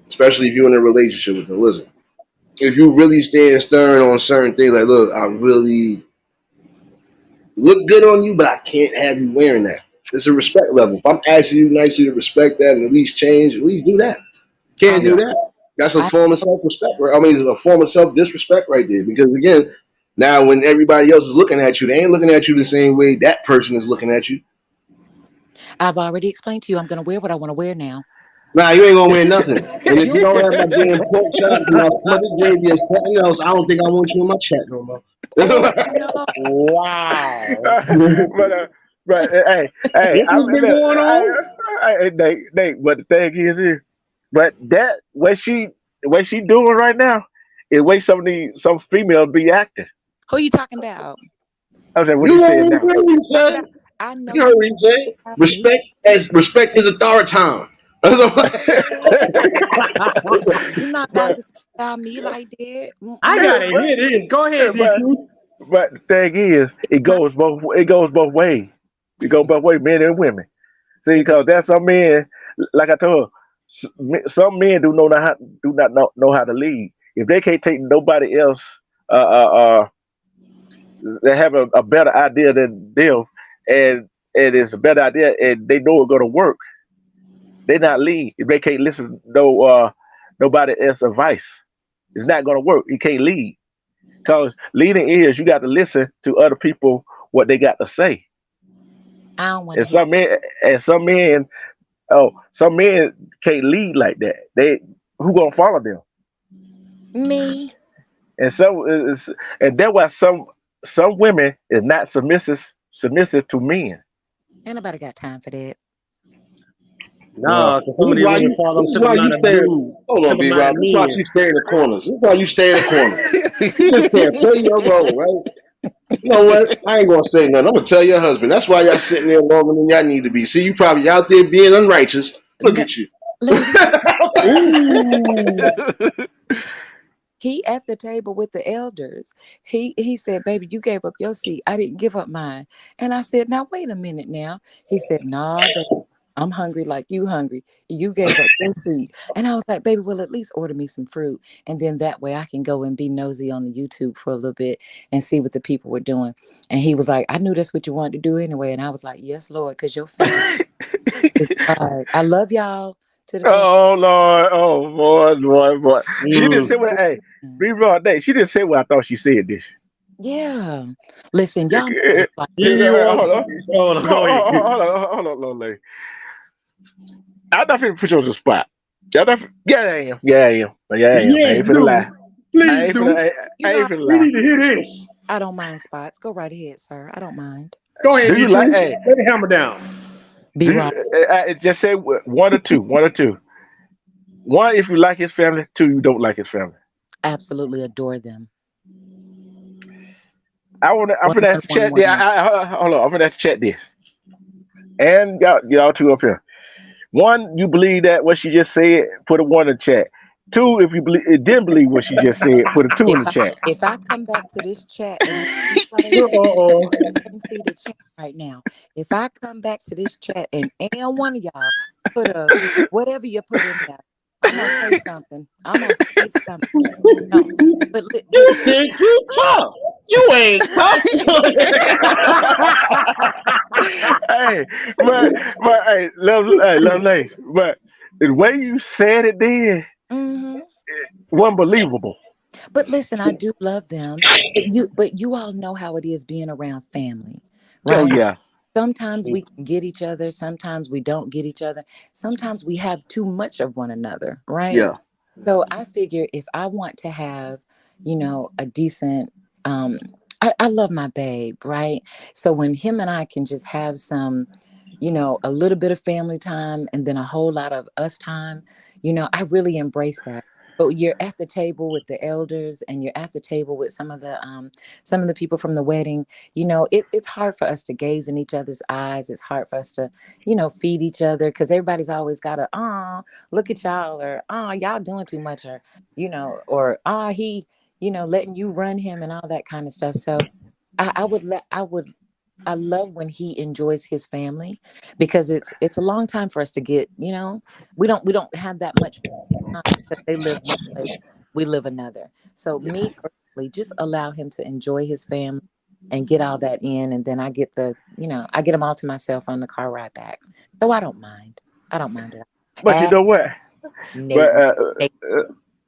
especially if you're in a relationship with them. Listen, if you really stand stern on certain things, like, look, I really look good on you, but I can't have you wearing that. It's a respect level. If I'm asking you nicely to respect that and at least change, at least do that. Can't I, do Yeah. that. That's a I, form of self respect. Right? I mean, it's a form of self disrespect right there. Because again, now when everybody else is looking at you, they ain't looking at you the same way that person is looking at you. I've already explained to you. I'm gonna wear what I want to wear now. Nah, you ain't gonna wear nothing. And if You you don't have my damn wait, pork chops and my smothered gravy and something else, I don't think I want you in my chat no more. oh no. Wow. but hey, This I has been remember. going on. Nate, but the thing is, but that what she doing right now is way some females be acting. Who you talking about? I said, what are You you heard saying what now? he Talking said. about? I know You heard you what he said. about me. Respect is authority. You're not about but to talk about me like that. I Mm-mm. gotta but hear this. Go ahead, but DQ. but the thing is, It's my it goes both ways. It goes both ways, men and women. See, it does. because there's some men, like I told her, some men do not know how to lead. If they can't take nobody else, they have a better idea than them, and it's a better idea, and they know it's gonna work. They not lead if they can't listen to nobody else's advice. It's not gonna work. You can't lead because leading is you got to listen to other people what they got to say. I don't want to And hear some men some men can't lead like that. They who gonna follow them? me. And so and that's why some women is not submissive to men. Ain't nobody got time for that. Well, Nah, cause some of these women fall This is into the why you line of stay. dude, Hold to on, the B line Rob. of This is why men. you stay in the corners. This is why you stay in the corner. You just can't play your role, right? You know what? I ain't gonna say nothing. I'm gonna tell your husband. That's why y'all sitting there longer than y'all need to be. See, you probably out there being unrighteous. Look No, at you. let me tell you. Ooh. He at the table with the elders. He said, "Baby, you gave up your seat. I didn't give up mine." And I said, "Now wait a minute. Now." He said, "Nah, baby, I'm hungry like you hungry. You gave up your seat." And I was like, "Baby, well, at least order me some fruit, and then that way I can go and be nosy on the YouTube for a little bit and see what the people were doing." And he was like, "I knew that's what you wanted to do anyway." And I was like, "Yes, Lord, because your family is hard. I love y'all to the best." Oh Lord! Oh boy! She didn't say Mm. what. Hey, be raw. Day. She didn't say what I thought she said. This. Yeah. Listen, y'all know what Hold it's like. Give you on. one. Hold on, go ahead. Hold on, lady. I'm not finna put you on the spot. Yeah, I am. Yeah, I am. Yeah, I am. I Yes, ain't finna lie. do. Please do. You I know, ain't finna We lie. need to hear this. I don't mind spots. Go right ahead, sir. I don't mind. Go ahead, Do you like? DQ. Hey, Lay the hammer down. Be do wrong. you? Just say one or two. One or two. One, if you like his family. Two, you don't like his family. Absolutely adore them. I'm One, gonna have one, to one, check one, this. one. Hold on. I'm gonna have to check this. And y'all two up here. One, you believe that what she just said, put a one in the chat. Two, if you didn't believe what she just said, put a two in the chat. If I come back to this chat and replay, Uh-oh. can't see the chat right now. If I come back to this chat and one of y'all put a whatever you put in there, I'm gonna say something. I'm gonna say something. No, but You think you tough? You ain't tough. Hey, hey, love Lace. But the way you said it then, hmm wasn't believable. But listen, I do love them. But you all know how it is being around family, Oh right? yeah, Sometimes we can get each other, sometimes we don't get each other. Sometimes we have too much of one another, right? yeah. So I figure if I want to have, a decent I love my babe, right? So when him and I can just have some, a little bit of family time and then a whole lot of us time, I really embrace that. but you're at the table with the elders and you're at the table with some of the people from the wedding. It's hard for us to gaze in each other's eyes. It's hard for us to, feed each other, because everybody's always got a, look at y'all, or y'all doing too much, or or he, letting you run him and all that kind of stuff. So I love when he enjoys his family, because it's a long time for us to get, we don't have that much time, because they live one place, we live another. So me personally, just allow him to enjoy his family and get all that in, and then I get I get them all to myself on the car ride back. So I don't mind at all. But you know what? Nate, But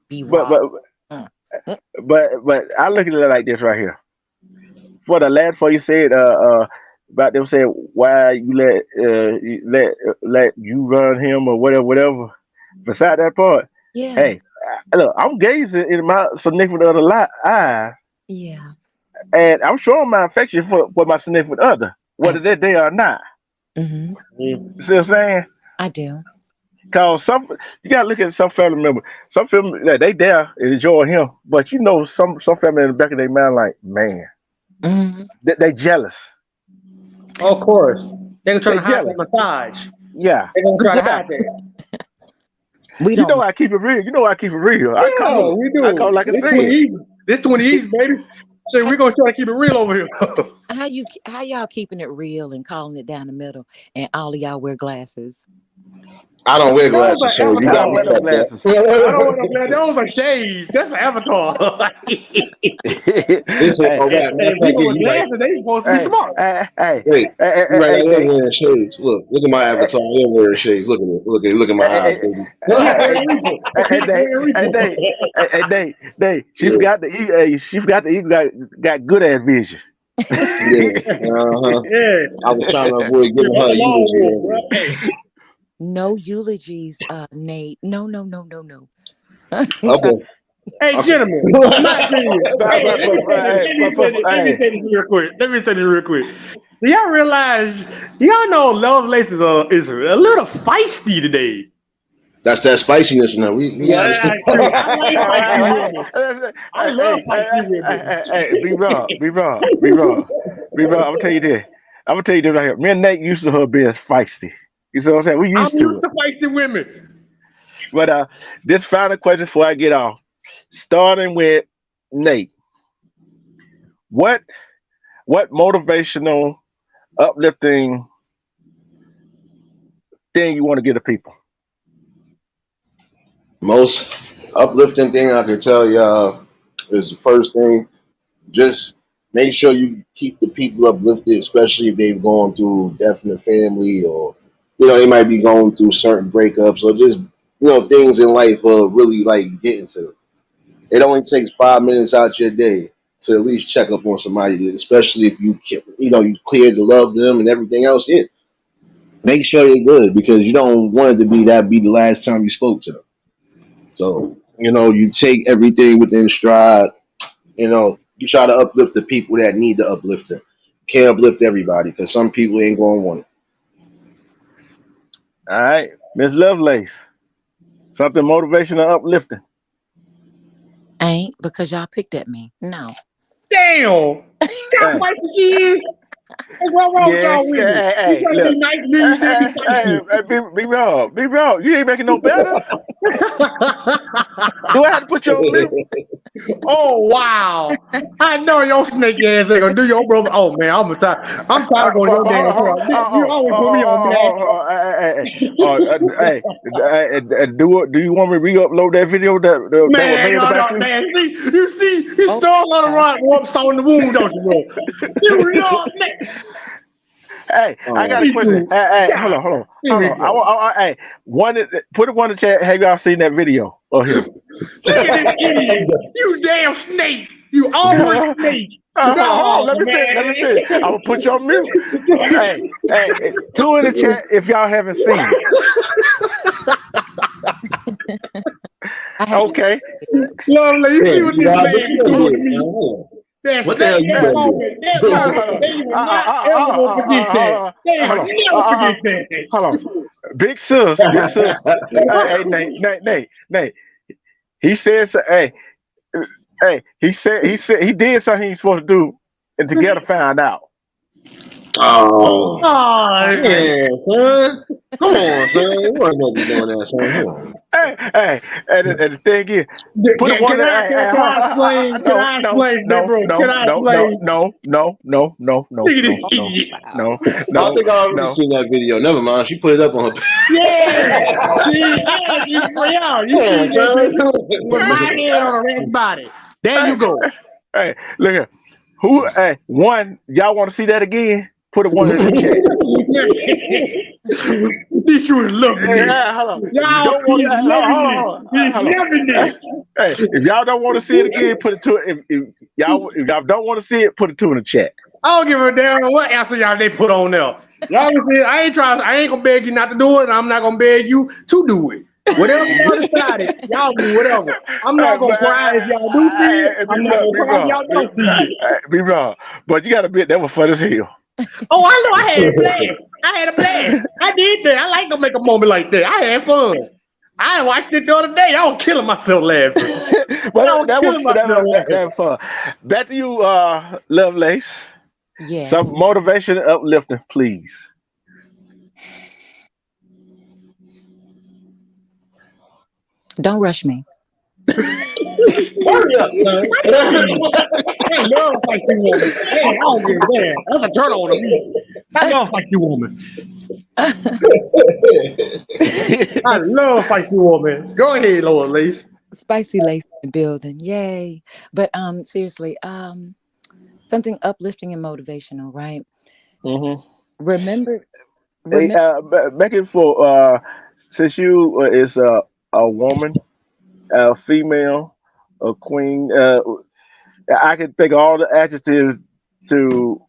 be but wrong. but I look at it like this right here. For the last part you said about them saying why let you run him or whatever. Beside that part, Yeah, hey, look, I'm gazing in my significant other eyes, yeah, and I'm showing my affection for my significant other, whether they're there or not. hmm You see what I'm saying? I do. Cause you gotta look at some family member. Some family they there enjoy him, but some family in the back of their mind like, man, hmm they jealous. Of course. They're trying They to hide jealous. that massage. Yeah, They're gonna try to yeah. hide that. We You don't know mind. I keep it real. You know I keep it real. I Yeah, call it. we I call it do. like I This said. 20 East. This 20 East, baby. So How, we're gonna try to keep it real over here. how y'all keeping it real and calling it down the middle, and all of y'all wear glasses? I don't wear Those glasses, are so you I got don't me wear no avatars. fucked up. glasses. I don't want to play. Those are shades. That's an avatar. Listen, Hey, all right, matter of And fact, people yeah, with you right. glasses, they supposed to be hey, smart. hey, hey, Wait, hey, you right. I hey, am Nate. wearing shades. Look at my Hey, avatar. I am wearing shades. Look at it. Look at my eyes, hey, baby. He a hey, Puerto Rico. He hey, a Nate. Puerto Hey, Rico. Nate. Hey, Nate. She Yeah, forgot the she forgot the eagle got good ass vision. yeah. Uh-huh. Yeah. I was trying to avoid Yeah, giving that's her a a long eulogy wolf, bro. earlier. Hey. No eulogies, Nate. No, no, no, no, no. You try. Okay. Hey, Okay. gentlemen, my opinion. but, Hey, but, let but, me say this. hey, Let me hey, say this real quick. Do y'all realize? Do y'all know Love Lace is a little feisty today? That's that spiciness now. We Yeah, understand. true. I like feisty women. I love feisty women. Be raw. I'm gonna tell you this. I'm gonna tell you this right here. Me and Nate used to her being feisty. You see what I'm saying? We I'm used to used it. to feisty women. But this final question before I get off. Starting with Nate. What what motivational, uplifting thing you want to give to people? Most uplifting thing I can tell y'all is the first thing. Just make sure you keep the people uplifted, especially if they've gone through death in the family, or they might be going through certain breakups, or just things in life really like getting to them. It only takes 5 minutes out your day to at least check up on somebody, especially if you cleared the love them and everything else. Yeah, make sure you're good, because you don't want it to be the last time you spoke to them. So you take everything within stride. You try to uplift the people that need the uplifting. Can't uplift everybody, because some people ain't going to want it. All right, Miss Lovelace. Something motivational, uplifting. Ain't because y'all picked at me. No. Damn. See how Hey, feisty she is? What's wrong with yeah, y'all women? You hey, trying to be look. nice, then you still be Be raw. Be raw. You ain't making no better. feisty. Do I have to put you on mute? Oh wow! I know your snake ass ain't gonna do your brother. Oh man, I'm tired of going But your damn hold truck. You always put me on blast. do you want me to re-upload that video that was Man, made no, about no, you? man. See, you Oh, stole a lot of yeah. rock whoops on the wound, don't you, bro? You real man. Hey, I got a Um, question. Rico. Hey, God, hold on. Rico. Hey, put it one in the chat. Have y'all seen that video? Oh, here. Look at this idiot. You damn snake. You always snake. Hold on. No, Let me finish. Let me finish. I will put you on mute. Two in the chat if y'all haven't seen it. I haven't Okay. seen it. Lovely, you yeah, see what this what man you is done doing to did, me? man? That's What the hell you done that Hold moment, on. they will not ever gonna forget that. They will never forget Hold on. that. Big sis. Hey, Nate. He said, so, he did something he ain't supposed to do, and together found out. Oh, Oh, yeah, son. Come on, son. You weren't supposed to be doing that, son. Come on. And the thing is, put it one. can I explain? Can I explain, big bro? Can I explain? Look at this idiot. Wow. I think I already seen that video. Never mind. She put it up on her. Yeah. You see that? With my head on her body. There you go. Hey, look here. One, y'all want to see that again? Put it one in the chat. This you is loving Hey, this. hold on. If you Y'all don't want keep to, loving this. He's loving this. Hey, if y'all don't want to see it again, put it to it. If y'all don't want to see it, put it two in the chat. I don't give a damn what answer y'all they put on there. Y'all can see, I ain't gonna beg you not to do it, and I'm not gonna beg you to do it. Whatever y'all decided, y'all do whatever. I'm not gonna cry if y'all do see it. I'm not gonna cry if y'all don't see it. Be wrong, but you got to admit that was fun as hell. Oh, I know. I had a blast. I did that. I like to make a moment like that. I had fun. I watched it the other day. I was killing myself laughing. But that was fun. Back to you, Lovelace. Yes. Some motivation and uplifting, please. Don't rush me. Hurry up, son. I love feisty woman. Hey, I don't give a damn. That's a turn on to me. I love feisty woman. I love feisty woman. Go ahead, Lord Lace. Spicy lace in the building. Yay. But seriously, something uplifting and motivational, right? Mm-hmm. Remember Hey, make it for since you is a woman, a female, a queen. I can think of all the adjectives to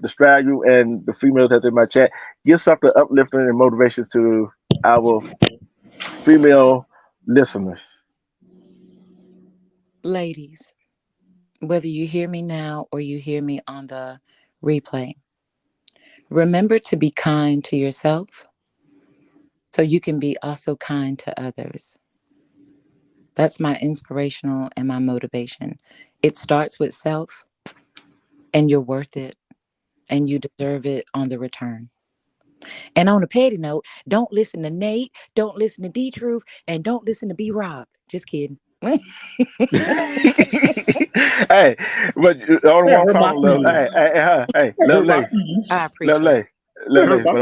describe you and the females that's in my chat. Give something uplifting and motivation to our female listeners. ladies, whether you hear me now or you hear me on the replay, remember to be kind to yourself so you can be also kind to others. That's my inspirational and my motivation. It starts with self, and you're worth it, and you deserve it on the return. And on a petty note, don't listen to Nate, don't listen to D-Truth, and don't listen to B Rob. Just kidding. Hey, but only one problem, Lovelace. I appreciate it. Lovelace, but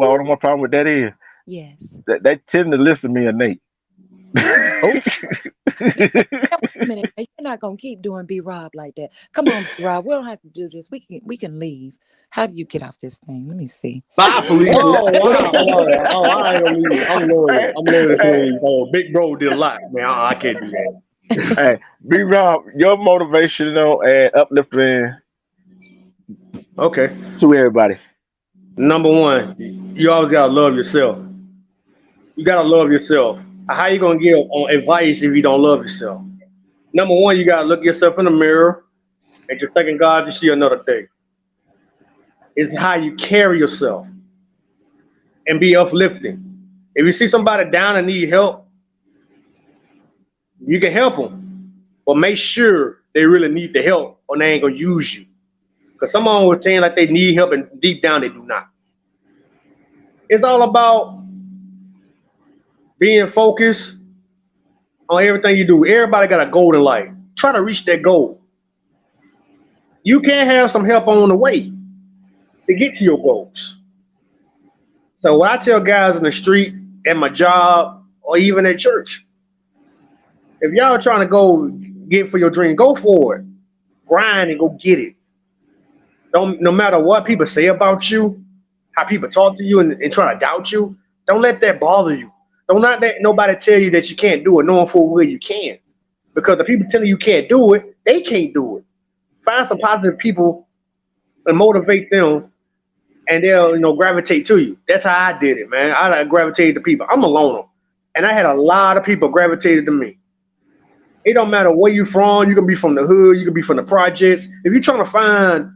only one problem with that is Yes. that they tend to listen to me and Nate. Oh. Wait a minute. You're not gonna keep doing B Rob like that. Come on, B Rob. We don't have to do this. We can leave. How do you get off this thing? Let me see. Bye, please. Oh, wow. Oh, I ain't gonna leave. I'm loyal, please. Oh, big bro did a lot, man. I can't do that. Hey, B Rob, your motivational and uplifting. Okay. To everybody. Number one, you always gotta love yourself. You gotta love yourself. How you gonna give advice if you don't love yourself? Number one, you gotta look yourself in the mirror and just thanking God to see another day. It's how you carry yourself and be uplifting. If you see somebody down and need help, you can help them, but make sure they really need the help or they ain't gonna use you. Because someone will saying like they need help and deep down they do not. It's all about being focused on everything you do. Everybody got a goal in life. Try to reach that goal. You can have some help on the way to get to your goals. So what I tell guys in the street, at my job, or even at church, if y'all are trying to go get for your dream, go for it. Grind and go get it. No matter what people say about you, how people talk to you and try to doubt you, don't let that bother you. Don't let nobody tell you that you can't do it, knowing full well you can. Because the people telling you can't do it, they can't do it. Find some positive people and motivate them, and they'll gravitate to you. That's how I did it, man. I gravitated to people. I'm a loner, and I had a lot of people gravitated to me. It don't matter where you from. You can be from the hood. You can be from the projects. If you're trying to find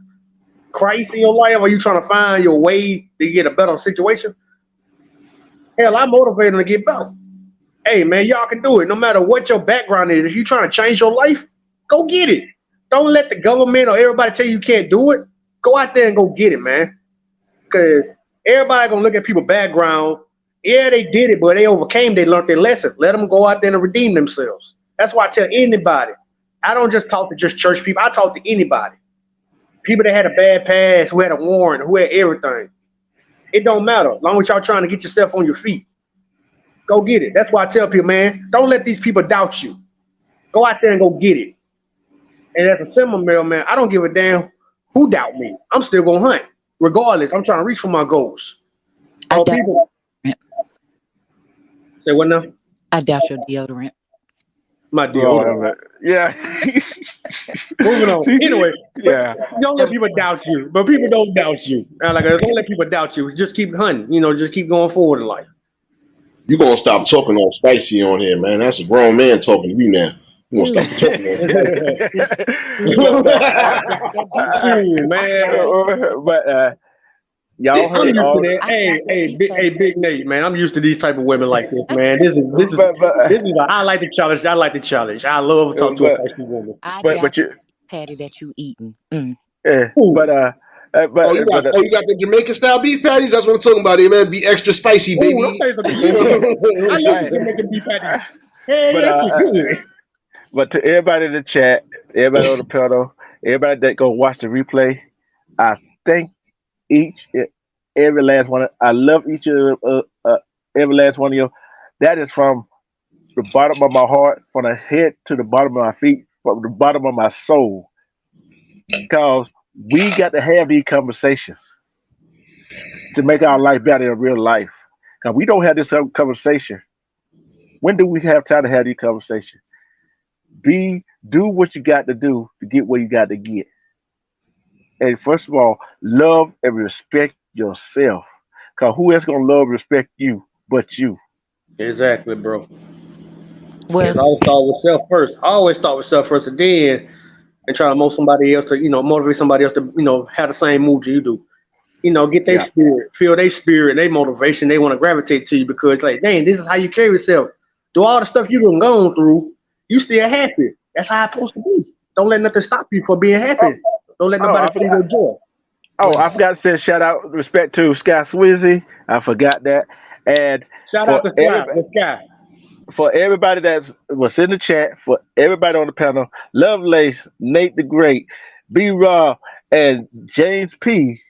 Christ in your life, or you trying to find your way to get a better situation, hell, I motivate them to get better. Hey, man, y'all can do it. No matter what your background is, if you're trying to change your life, go get it. Don't let the government or everybody tell you can't do it. Go out there and go get it, man. Because everybody going to look at people's background. Yeah, they did it, but they overcame. They learned their lesson. Let them go out there and redeem themselves. That's why I tell anybody. I don't just talk to just church people. I talk to anybody. People that had a bad past, who had a warrant, who had everything. It don't matter. As long as y'all trying to get yourself on your feet. Go get it. That's why I tell people, man, don't let these people doubt you. Go out there and go get it. And as a simple male, man, I don't give a damn who doubt me. I'm still going to hunt. Regardless, I'm trying to reach for my goals. I doubt, People say what now? I doubt your deodorant. My deal. Yeah. Moving on. Anyway, Yeah. don't let people doubt you. But people don't doubt you. Like, don't let people doubt you. Just keep hunting. Just keep going forward in life. You gonna stop talking all spicy on here, man? That's a grown man talking to you now. You gonna stop talking on Shoot, man. But y'all I'm heard used to all. that. Hey, Big Nate, man. I'm used to these type of women like this, man. This is I like the challenge. I like the challenge. I love talking to a feisty woman. But you, patty that you eating. yeah. Oh, you got the Jamaican style beef patties? That's what I'm talking about here, man. Be extra spicy, baby. I love the Jamaican beef patties. Hey, that's good. But to everybody in the chat, everybody on the panel, everybody that go watch the replay, I thank every last one. I love each of every last one of you. That is from the bottom of my heart, from the head to the bottom of my feet, from the bottom of my soul. Because we got to have these conversations to make our life better in real life. Because we don't have this conversation. When do we have time to have these conversations? Do what you got to do to get where you got to get. And first of all, love and respect yourself. Because who else going to love and respect you but you? Exactly, bro. Well, I always start with self first. I always start with self first, and then try to motivate somebody else to, motivate somebody else to, have the same mood you do. Get their spirit, feel their spirit, their motivation. They want to gravitate to you because, like, dang, this is how you carry yourself. Do all the stuff you done gone through, you still happy. That's how it's supposed to be. Don't let nothing stop you from being happy. Don't let nobody steal your joy. Oh, I forgot to say shout out respect to Sky Swizzy. I forgot that. And shout out to Sky. For everybody that was in the chat, for everybody on the panel, Lovelace, Nate the Great, B Raw, and James P.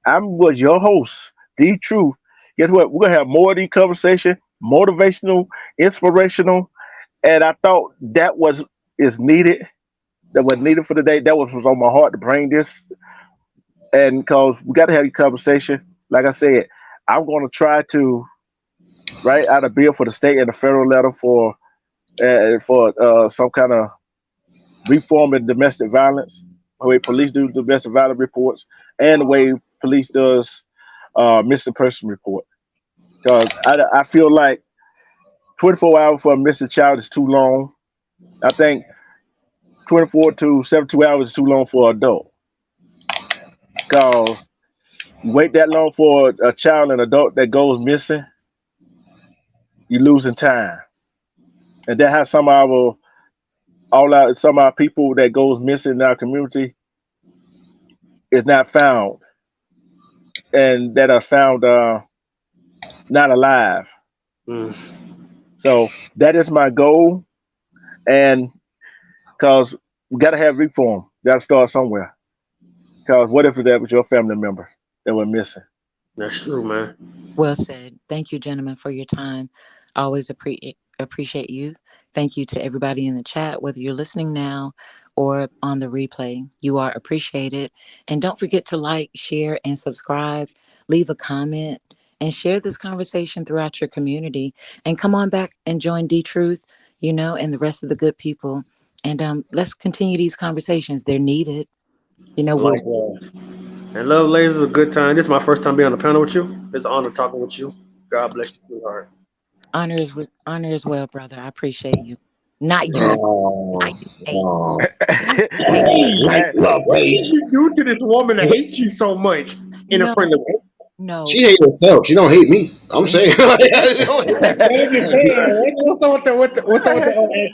Was your host, D Truth. Guess what? We're gonna have more of these conversations, motivational, inspirational, and I thought that is needed. That was needed for the day. That was on my heart to bring this, and because we got to have a conversation. Like I said, I'm going to try to write out a bill for the state and the federal level for some kind of reform in domestic violence, the way police do domestic violence reports, and the way police does missing person report. Because I feel like 24 hours for a missing child is too long. I think 24 to 72 hours is too long for an adult. Because you wait that long for a child and adult that goes missing, you're losing time. And that has some of our people that goes missing in our community is not found, and that are found not alive. So that is my goal, and because we got to have reform, got to start somewhere. Because what if that was your family member that were missing? That's true, man. Well said. Thank you, gentlemen, for your time. Always appreciate you. Thank you to everybody in the chat, whether you're listening now or on the replay. You are appreciated. And don't forget to like, share, and subscribe. Leave a comment and share this conversation throughout your community. And come on back and join D-Truth, and the rest of the good people. And let's continue these conversations. They're needed. And Love Ladies is a good time. This is my first time being on the panel with you. It's an honor talking with you. God bless you, sweetheart. Honor as well, brother. I appreciate you. Not you. What did you do to this woman that hates you so much in a friendly way? No. She hates herself. She don't hate me. I'm saying. I'm just saying, what's up with the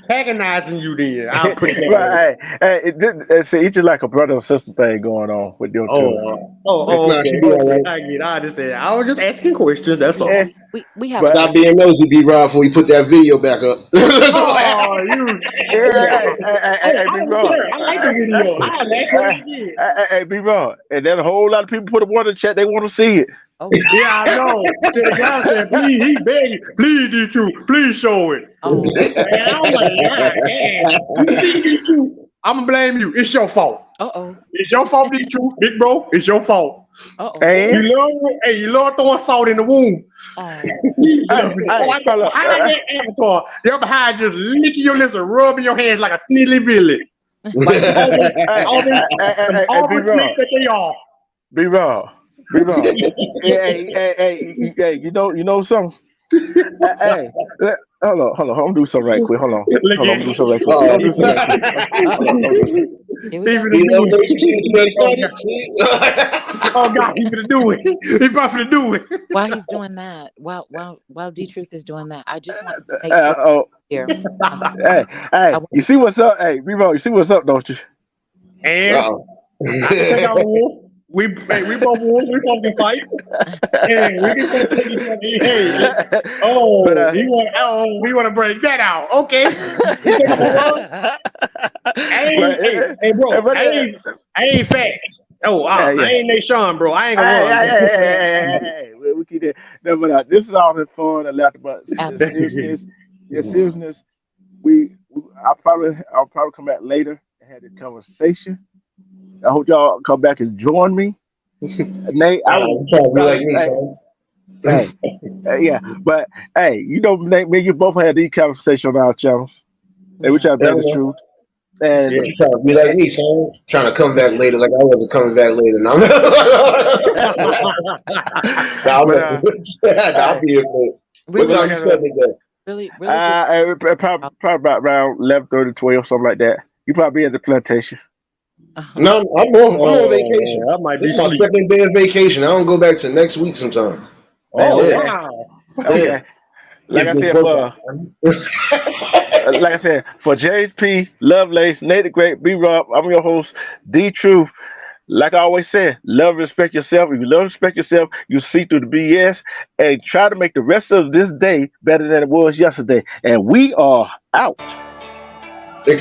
antagonizing you then? I'll put that. Right, see, it's just like a brother and sister thing going on with them two. Nah, Okay. she be all right. I understand. I was just asking questions. That's all. Yeah, We have but Stop being nosy, B-Rob, before we put that video back up. Oh, you. hey, I big don't bro. care. I like the video. I like what he did. Hey, big bro. And then a whole lot of people put up one in the chat. They want to see it. Oh, Yeah, I know. So the guy said, please, he begging, please, D2, please show it. oh. And I'm like, God damn. You see, D2, I'm going to blame you. It's your fault. Uh-oh. It's your fault, D2. Big bro, it's your fault. Uh-oh. And You love throwing salt in the wound. Oh. Behind that avatar, you're behind just licking your lips and rubbing your hands like a sneaky Billy. Like all these snakes that they are. be wrong. Hey, you know something? Hey, hold on. I'm gonna do something right quick. Hold on. I'm gonna do something right quick. Oh, Here we go. Oh God, he's gonna do it. He's about to do it. While he's doing that, while D-Truth is doing that, I just want to make sure here. Hey, you see what's up? Hey, B-Roll, you see what's up, don't you? And I think I won. We both won. We both can fight. Hey, we can take each other. Hey, we want to break that out. Okay. Hey, bro. I ain't fast. I ain't Nate Sean, bro. I ain't gonna run. Hey, we keep that. No, but this is all the fun and laughter, but seriousness. I'll probably come back later and have this conversation. I hope y'all come back and join me. Nate, I will be like me, son. Yeah, but hey, Nate, me, you both had these conversations on our channels. And we try to tell the truth. And you trying to be like me, son. Trying to come back later like I wasn't coming back later. No, I'll be here for what time you said me though? Really probably about around 11:30, 12, something like that. You probably be at the plantation. No, I'm on vacation. I might be This is my second day of vacation. I don't go back to next week sometime. Wow. Okay. Like I said, for James P, Lovelace, Nate the Great, B-Rob, I'm your host, D-Truth. Like I always say, love and respect yourself. If you love and respect yourself, you see through the BS and try to make the rest of this day better than it was yesterday. And we are out. Big